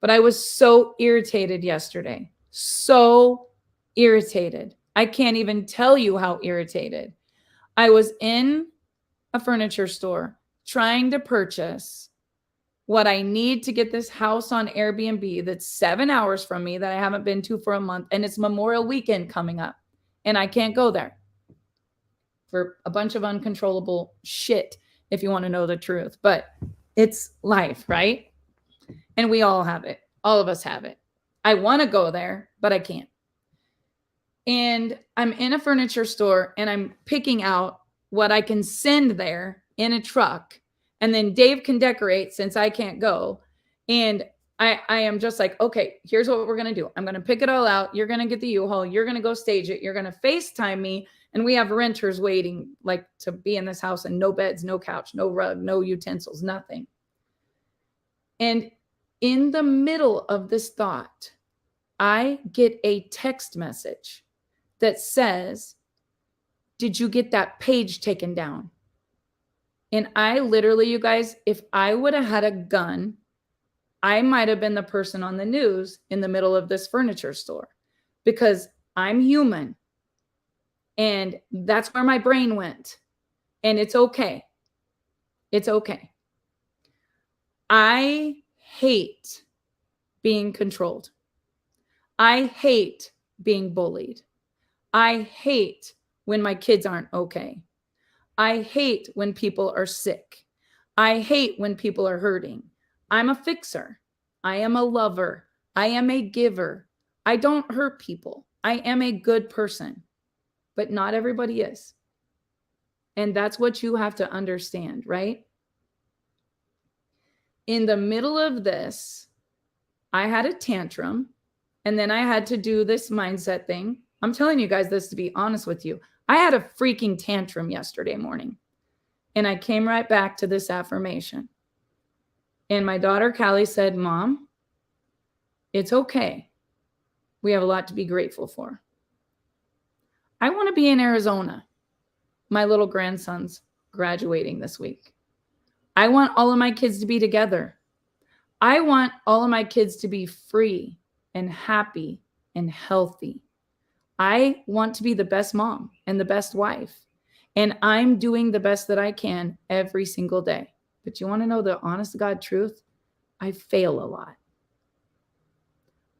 But I was so irritated yesterday. So irritated. I can't even tell you how irritated. I was in a furniture store trying to purchase what I need to get this house on Airbnb that's 7 hours from me that I haven't been to for a month. And it's Memorial Weekend coming up. And I can't go there for a bunch of uncontrollable shit, if you want to know the truth. But it's life, right? And we all have it. All of us have it. I want to go there, but I can't. And I'm in a furniture store and I'm picking out what I can send there in a truck. And then Dave can decorate since I can't go. And I am just like, okay, here's what we're going to do. I'm going to pick it all out. You're going to get the U-Haul. You're going to go stage it. You're going to FaceTime me. And we have renters waiting, like, to be in this house, and no beds, no couch, no rug, no utensils, nothing. And in the middle of this thought, I get a text message that says, did you get that page taken down? And I literally, you guys, if I would have had a gun, I might have been the person on the news in the middle of this furniture store, because I'm human. And that's where my brain went. And it's okay. It's okay. I hate being controlled. I hate being bullied. I hate when my kids aren't okay. I hate when people are sick. I hate when people are hurting. I'm a fixer. I am a lover. I am a giver. I don't hurt people. I am a good person, but not everybody is. And that's what you have to understand, right? In the middle of this, I had a tantrum, and then I had to do this mindset thing. I'm telling you guys this to be honest with you. I had a freaking tantrum yesterday morning, and I came right back to this affirmation. And my daughter, Callie, said, Mom, it's okay. We have a lot to be grateful for. I want to be in Arizona. My little grandson's graduating this week. I want all of my kids to be together. I want all of my kids to be free and happy and healthy. I want to be the best mom and the best wife. And I'm doing the best that I can every single day. But you want to know the honest to God truth? I fail a lot.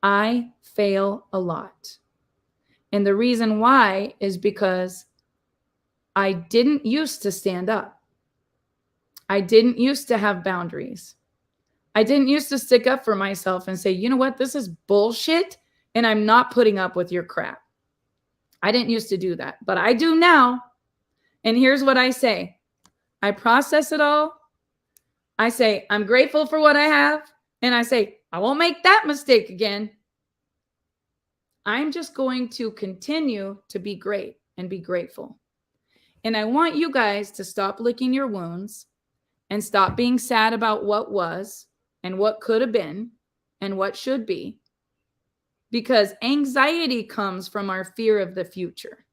I fail a lot. And the reason why is because I didn't used to stand up. I didn't used to have boundaries. I didn't used to stick up for myself and say, you know what, this is bullshit and I'm not putting up with your crap. I didn't used to do that, but I do now. And here's what I say. I process it all. I say, I'm grateful for what I have. And I say, I won't make that mistake again. I'm just going to continue to be great and be grateful. And I want you guys to stop licking your wounds and stop being sad about what was and what could have been and what should be. Because anxiety comes from our fear of the future.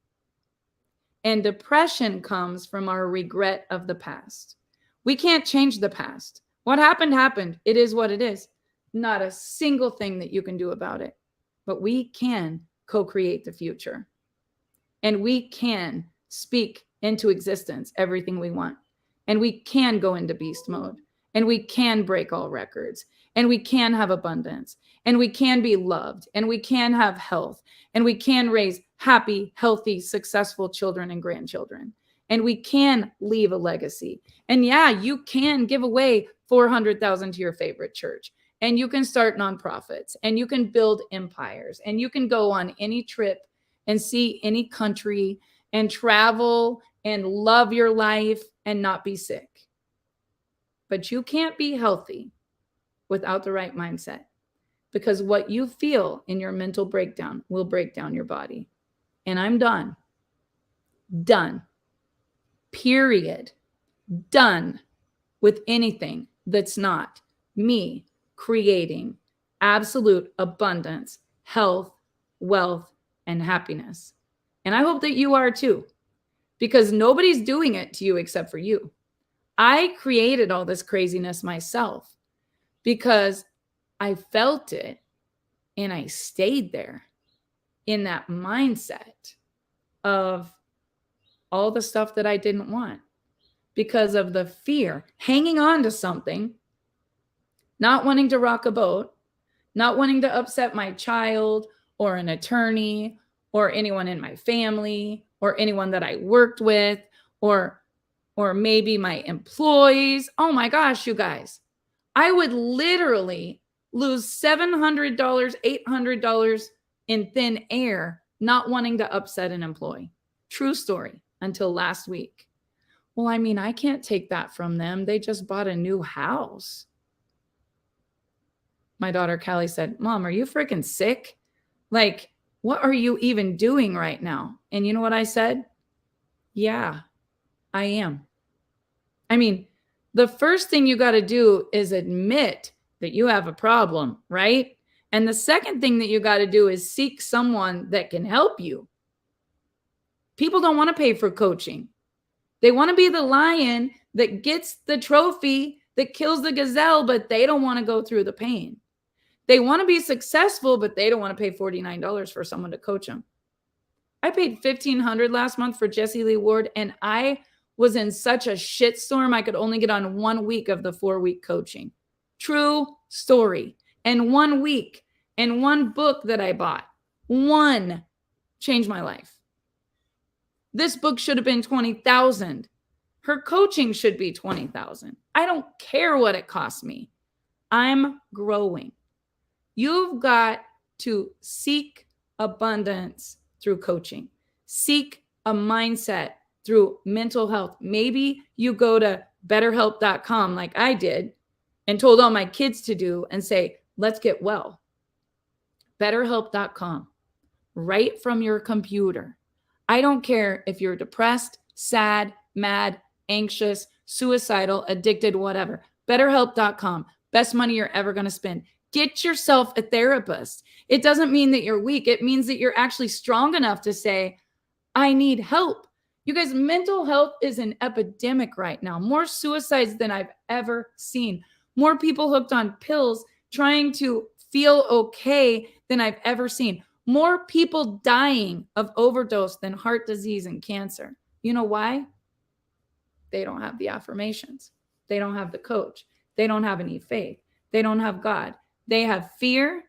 And depression comes from our regret of the past. We can't change the past. What happened, happened. It is what it is. Not a single thing that you can do about it. But we can co-create the future. And we can speak into existence everything we want. And we can go into beast mode. And we can break all records. And we can have abundance. And we can be loved. And we can have health. And we can raise happy, healthy, successful children and grandchildren. And we can leave a legacy. And yeah, you can give away $400,000 to your favorite church. And you can start nonprofits. And you can build empires. And you can go on any trip and see any country and travel and love your life and not be sick. But you can't be healthy without the right mindset, because what you feel in your mental breakdown will break down your body. And I'm done. Done. Period. Done with anything that's not me creating absolute abundance, health, wealth, and happiness. And I hope that you are too, because nobody's doing it to you except for you. I created all this craziness myself because I felt it and I stayed there in that mindset of all the stuff that I didn't want because of the fear, hanging on to something, not wanting to rock a boat, not wanting to upset my child or an attorney or anyone in my family or anyone that I worked with or maybe my employees. Oh my gosh, you guys, I would literally lose $700, $800 in thin air, not wanting to upset an employee. True story, until last week. Well, I mean, I can't take that from them. They just bought a new house. My daughter, Callie, said, Mom, are you freaking sick? Like, what are you even doing right now? And you know what I said? Yeah, I am. I mean, the first thing you got to do is admit that you have a problem, right? And the second thing that you got to do is seek someone that can help you. People don't want to pay for coaching. They want to be the lion that gets the trophy, that kills the gazelle, but they don't want to go through the pain. They want to be successful, but they don't want to pay $49 for someone to coach them. I paid $1,500 last month for Jesse Lee Ward, and I was in such a shitstorm, I could only get on 1 week of the 4-week coaching. True story. And 1 week and one book that I bought, one changed my life. This book should have been $20,000. Her coaching should be $20,000. I don't care what it costs me. I'm growing. You've got to seek abundance through coaching. Seek a mindset through mental health. Maybe you go to betterhelp.com like I did and told all my kids to do and say, let's get well. Betterhelp.com, right from your computer. I don't care if you're depressed, sad, mad, anxious, suicidal, addicted, whatever. Betterhelp.com, best money you're ever going to spend. Get yourself a therapist. It doesn't mean that you're weak. It means that you're actually strong enough to say, I need help. You guys, mental health is an epidemic right now. More suicides than I've ever seen. More people hooked on pills trying to feel okay than I've ever seen. More people dying of overdose than heart disease and cancer. You know why? They don't have the affirmations. They don't have the coach. They don't have any faith. They don't have God. They have fear,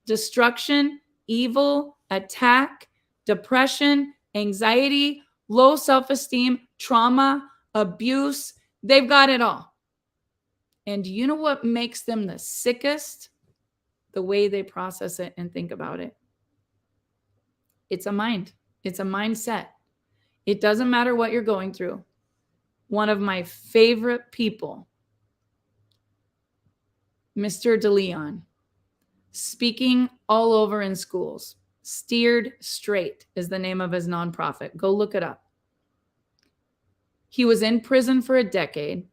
destruction, evil, attack, depression, anxiety, low self-esteem, trauma, abuse. They've got it all. And you know what makes them the sickest? The way they process it and think about it. It's a mind. It's a mindset. It doesn't matter what you're going through. One of my favorite people, Mr. DeLeon, speaking all over in schools. Steered Straight is the name of his nonprofit. Go look it up. He was in prison for a decade,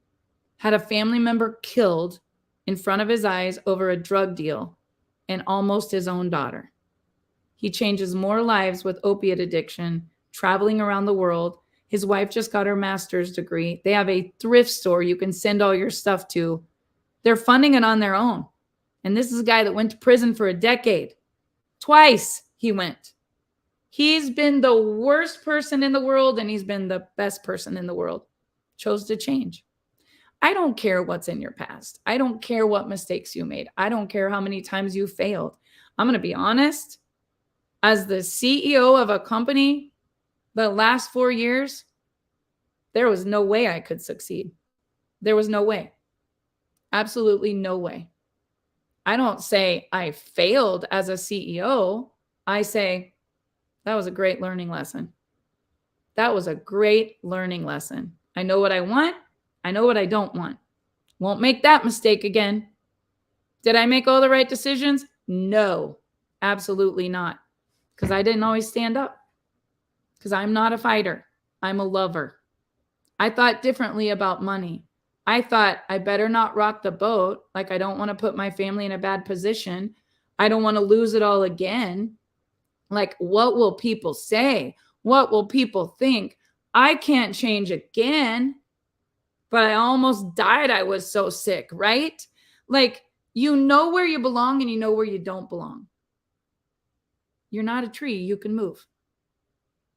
had a family member killed in front of his eyes over a drug deal, and almost his own daughter. He changes more lives with opiate addiction, traveling around the world. His wife just got her master's degree. They have a thrift store you can send all your stuff to. They're funding it on their own. And this is a guy that went to prison for a decade. Twice he went. He's been the worst person in the world, and he's been the best person in the world. Chose to change. I don't care what's in your past. I don't care what mistakes you made. I don't care how many times you failed. I'm going to be honest. As the CEO of a company, the last 4 years, there was no way I could succeed. There was no way. Absolutely no way. I don't say I failed as a CEO. I say that was a great learning lesson. That was a great learning lesson. I know what I want. I know what I don't want. Won't make that mistake again. Did I make all the right decisions? No, absolutely not. Because I didn't always stand up. Because I'm not a fighter. I'm a lover. I thought differently about money. I thought I better not rock the boat. Like, I don't want to put my family in a bad position. I don't want to lose it all again. Like, what will people say? What will people think? I can't change again. But I almost died. I was so sick, right? Like, you know where you belong and you know where you don't belong. You're not a tree. You can move.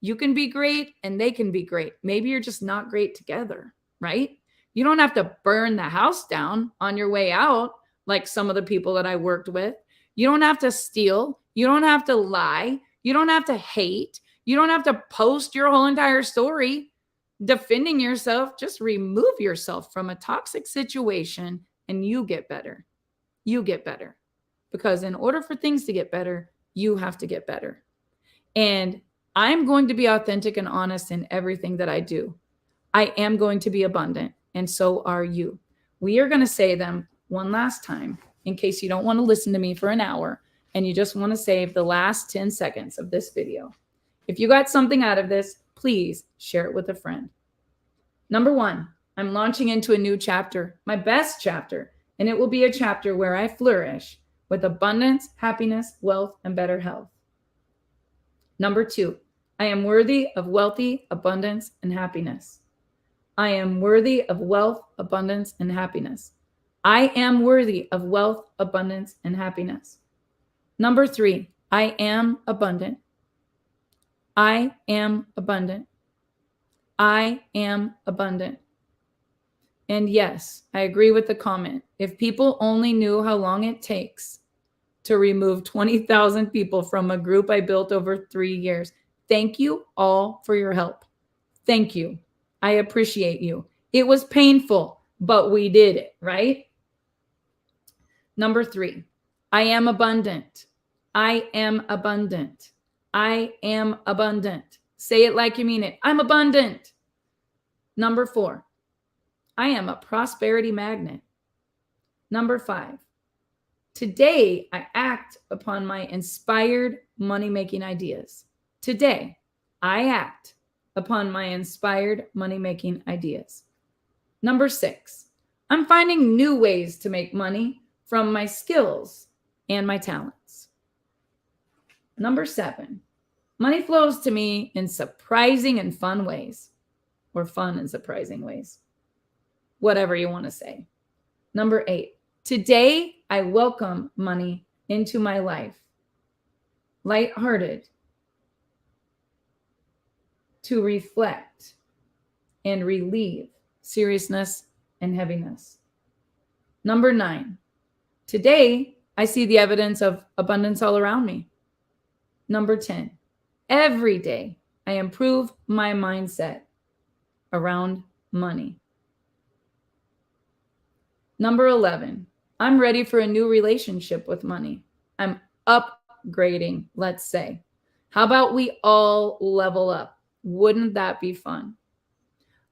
You can be great and they can be great. Maybe you're just not great together, right? You don't have to burn the house down on your way out like some of the people that I worked with. You don't have to steal. You don't have to lie. You don't have to hate. You don't have to post your whole entire story defending yourself. Just remove yourself from a toxic situation and you get better. You get better. Because in order for things to get better, you have to get better. And I'm going to be authentic and honest in everything that I do. I am going to be abundant, and so are you. We are going to say them one last time in case you don't want to listen to me for an hour and you just want to save the last 10 seconds of this video. If you got something out of this, please share it with a friend. Number 1, I'm launching into a new chapter, my best chapter, and it will be a chapter where I flourish with abundance, happiness, wealth, and better health. Number 2, I am worthy of wealthy abundance and happiness. I am worthy of wealth, abundance, and happiness. I am worthy of wealth, abundance, and happiness. Number 3, I am abundant. I am abundant. I am abundant. And yes, I agree with the comment. If people only knew how long it takes to remove 20,000 people from a group I built over 3 years. Thank you all for your help. Thank you. I appreciate you. It was painful, but we did it, right? Number 3, I am abundant. I am abundant. I am abundant. Say it like you mean it. I'm abundant. Number 4, I am a prosperity magnet. Number 5, today I act upon my inspired money-making ideas. Today, I act upon my inspired money-making ideas. Number 6, I'm finding new ways to make money from my skills and my talents. Number 7, Money flows to me in surprising and fun ways, or fun and surprising ways, whatever you want to say. Number 8, today I welcome money into my life, lighthearted, to reflect and relieve seriousness and heaviness. Number 9, today I see the evidence of abundance all around me. Number 10, every day I improve my mindset around money. Number 11, I'm ready for a new relationship with money. I'm upgrading, let's say. How about we all level up? Wouldn't that be fun?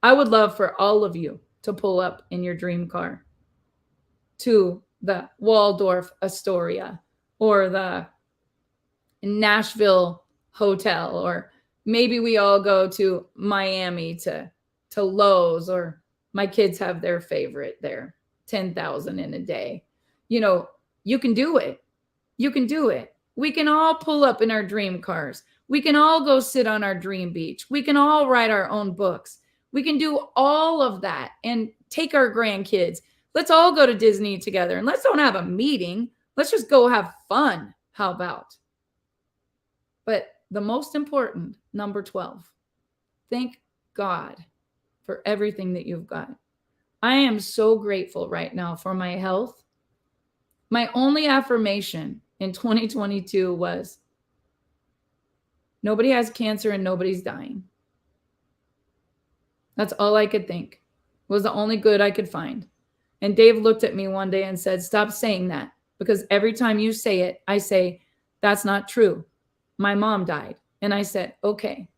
I would love for all of you to pull up in your dream car to the Waldorf Astoria or the Nashville Hotel, or maybe we all go to Miami to Lowe's, or my kids have their favorite there, 10,000 in a day. You know, you can do it. You can do it. We can all pull up in our dream cars. We can all go sit on our dream beach. We can all write our own books. We can do all of that and take our grandkids. Let's all go to Disney together, and let's don't have a meeting. Let's just go have fun. How about? But the most important, number 12, thank God for everything that you've got. I am so grateful right now for my health. My only affirmation in 2022 was, nobody has cancer and nobody's dying. That's all I could think. It was the only good I could find. And Dave looked at me one day and said, stop saying that, because every time you say it, I say, that's not true. My mom died. And I said, okay.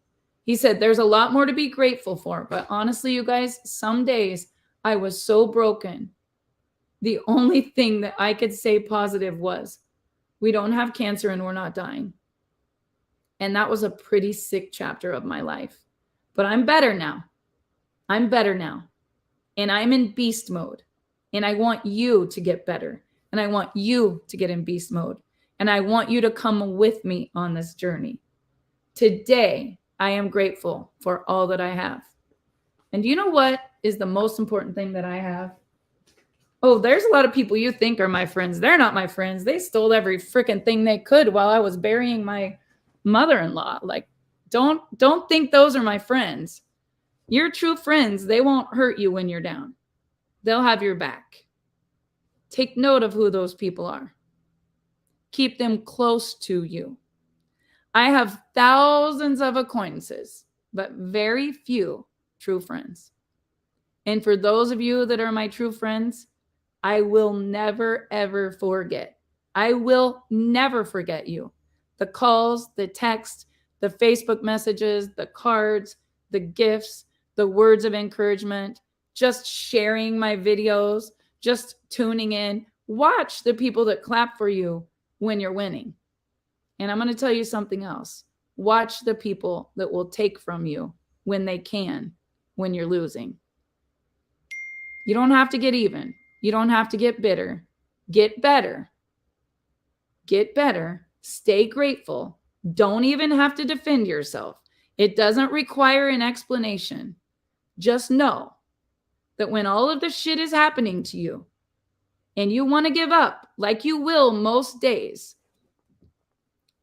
He said, there's a lot more to be grateful for. But honestly, you guys, some days I was so broken. The only thing that I could say positive was, we don't have cancer and we're not dying. And that was a pretty sick chapter of my life. But I'm better now. I'm better now. And I'm in beast mode. And I want you to get better. And I want you to get in beast mode. And I want you to come with me on this journey. Today, I am grateful for all that I have. And do you know what is the most important thing that I have? Oh, there's a lot of people you think are my friends. They're not my friends. They stole every freaking thing they could while I was burying my mother-in-law. Like, don't think those are my friends. Your true friends, they won't hurt you when you're down. They'll have your back. Take note of who those people are. Keep them close to you. I have thousands of acquaintances, but very few true friends. And for those of you that are my true friends, I will never, ever forget. I will never forget you. The calls, the text, the Facebook messages, the cards, the gifts, the words of encouragement, just sharing my videos, just tuning in. Watch the people that clap for you when you're winning. And I'm going to tell you something else. Watch the people that will take from you when they can, when you're losing. You don't have to get even. You don't have to get bitter. Get better. Get better. Stay grateful. Don't even have to defend yourself. It doesn't require an explanation. Just know that when all of the shit is happening to you and you want to give up, like you will most days,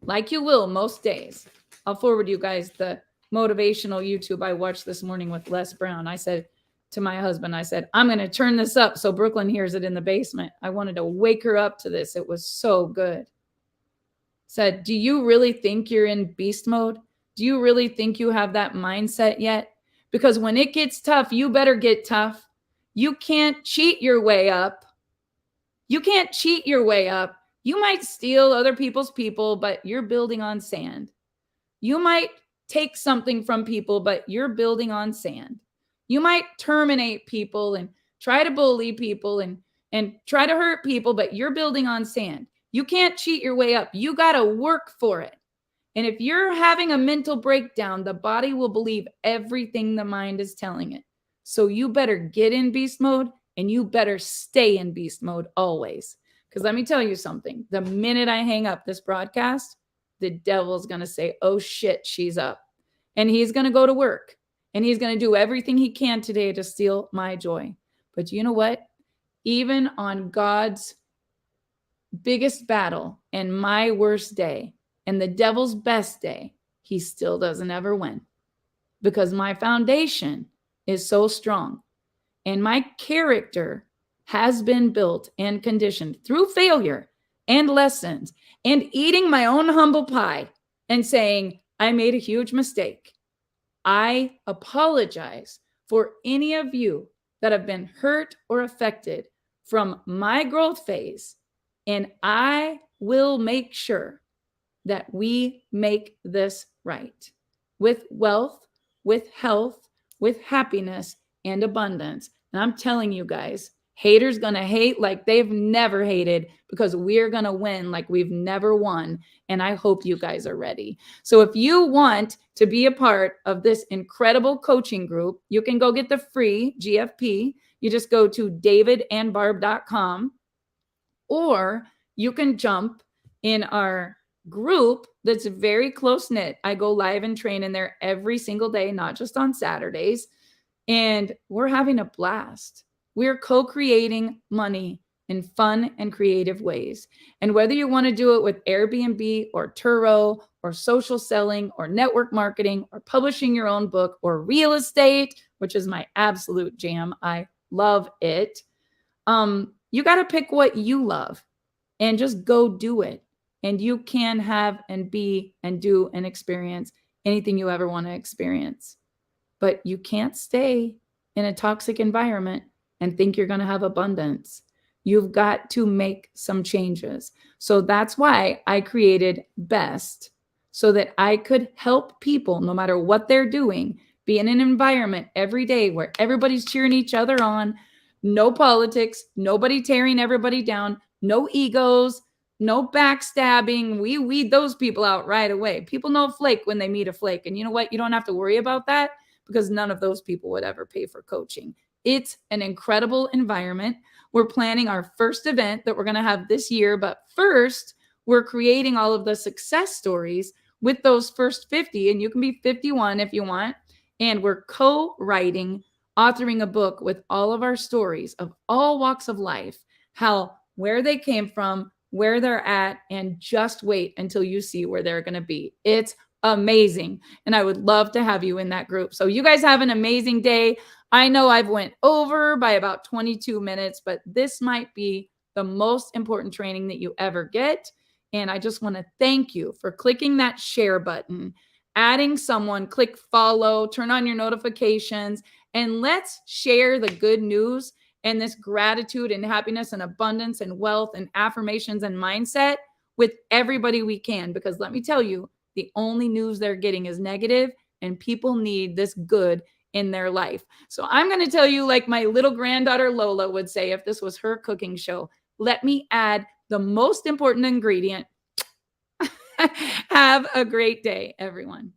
I'll forward you guys the motivational YouTube I watched this morning with Les Brown. I said to my husband, I said, I'm going to turn this up so Brooklyn hears it in the basement. I wanted to wake her up to this. It was so good. Said, do you really think you're in beast mode? Do you really think you have that mindset yet? Because when it gets tough, you better get tough. You can't cheat your way up. You can't cheat your way up. You might steal other people's people, but you're building on sand. You might take something from people, but you're building on sand. You might terminate people and try to bully people and try to hurt people, but you're building on sand. You can't cheat your way up. You got to work for it. And if you're having a mental breakdown, the body will believe everything the mind is telling it. So you better get in beast mode and you better stay in beast mode always. Because let me tell you something. The minute I hang up this broadcast, the devil's going to say, oh shit, she's up. And he's going to go to work and he's going to do everything he can today to steal my joy. But you know what? Even on God's biggest battle and my worst day and the devil's best day, he still doesn't ever win, because my foundation is so strong and my character has been built and conditioned through failure and lessons and eating my own humble pie and saying, I made a huge mistake. I apologize for any of you that have been hurt or affected from my growth phase. And I will make sure that we make this right with wealth, with health, with happiness and abundance. And I'm telling you guys, haters going to hate like they've never hated, because we're going to win like we've never won. And I hope you guys are ready. So if you want to be a part of this incredible coaching group, you can go get the free GFP. You just go to davidandbarb.com, or you can jump in our group that's very close knit. I go live and train in there every single day, not just on Saturdays. And we're having a blast. We're co-creating money in fun and creative ways. And whether you want to do it with Airbnb or Turo or social selling or network marketing or publishing your own book or real estate, which is my absolute jam, I love it. You got to pick what you love and just go do it. And you can have and be and do and experience anything you ever want to experience. But you can't stay in a toxic environment and think you're going to have abundance. You've got to make some changes. So that's why I created BEST, so that I could help people, no matter what they're doing, be in an environment every day where everybody's cheering each other on, no politics, nobody tearing everybody down, no egos, no backstabbing. We weed those people out right away. People know a flake when they meet a flake. And you know what? You don't have to worry about that, because none of those people would ever pay for coaching. It's an incredible environment. We're planning our first event that we're going to have this year. But first, we're creating all of the success stories with those first 50. And you can be 51 if you want. And we're co-writing, authoring a book with all of our stories of all walks of life, where they came from, where they're at, and just wait until you see where they're going to be. It's amazing. And I would love to have you in that group. So you guys have an amazing day. I know I've went over by about 22 minutes, but this might be the most important training that you ever get. And I just want to thank you for clicking that share button, adding someone, click follow, turn on your notifications, and let's share the good news and this gratitude and happiness and abundance and wealth and affirmations and mindset with everybody we can. Because let me tell you, the only news they're getting is negative, and people need this good in their life. So I'm going to tell you, like my little granddaughter Lola would say if this was her cooking show, let me add the most important ingredient. Have a great day, everyone.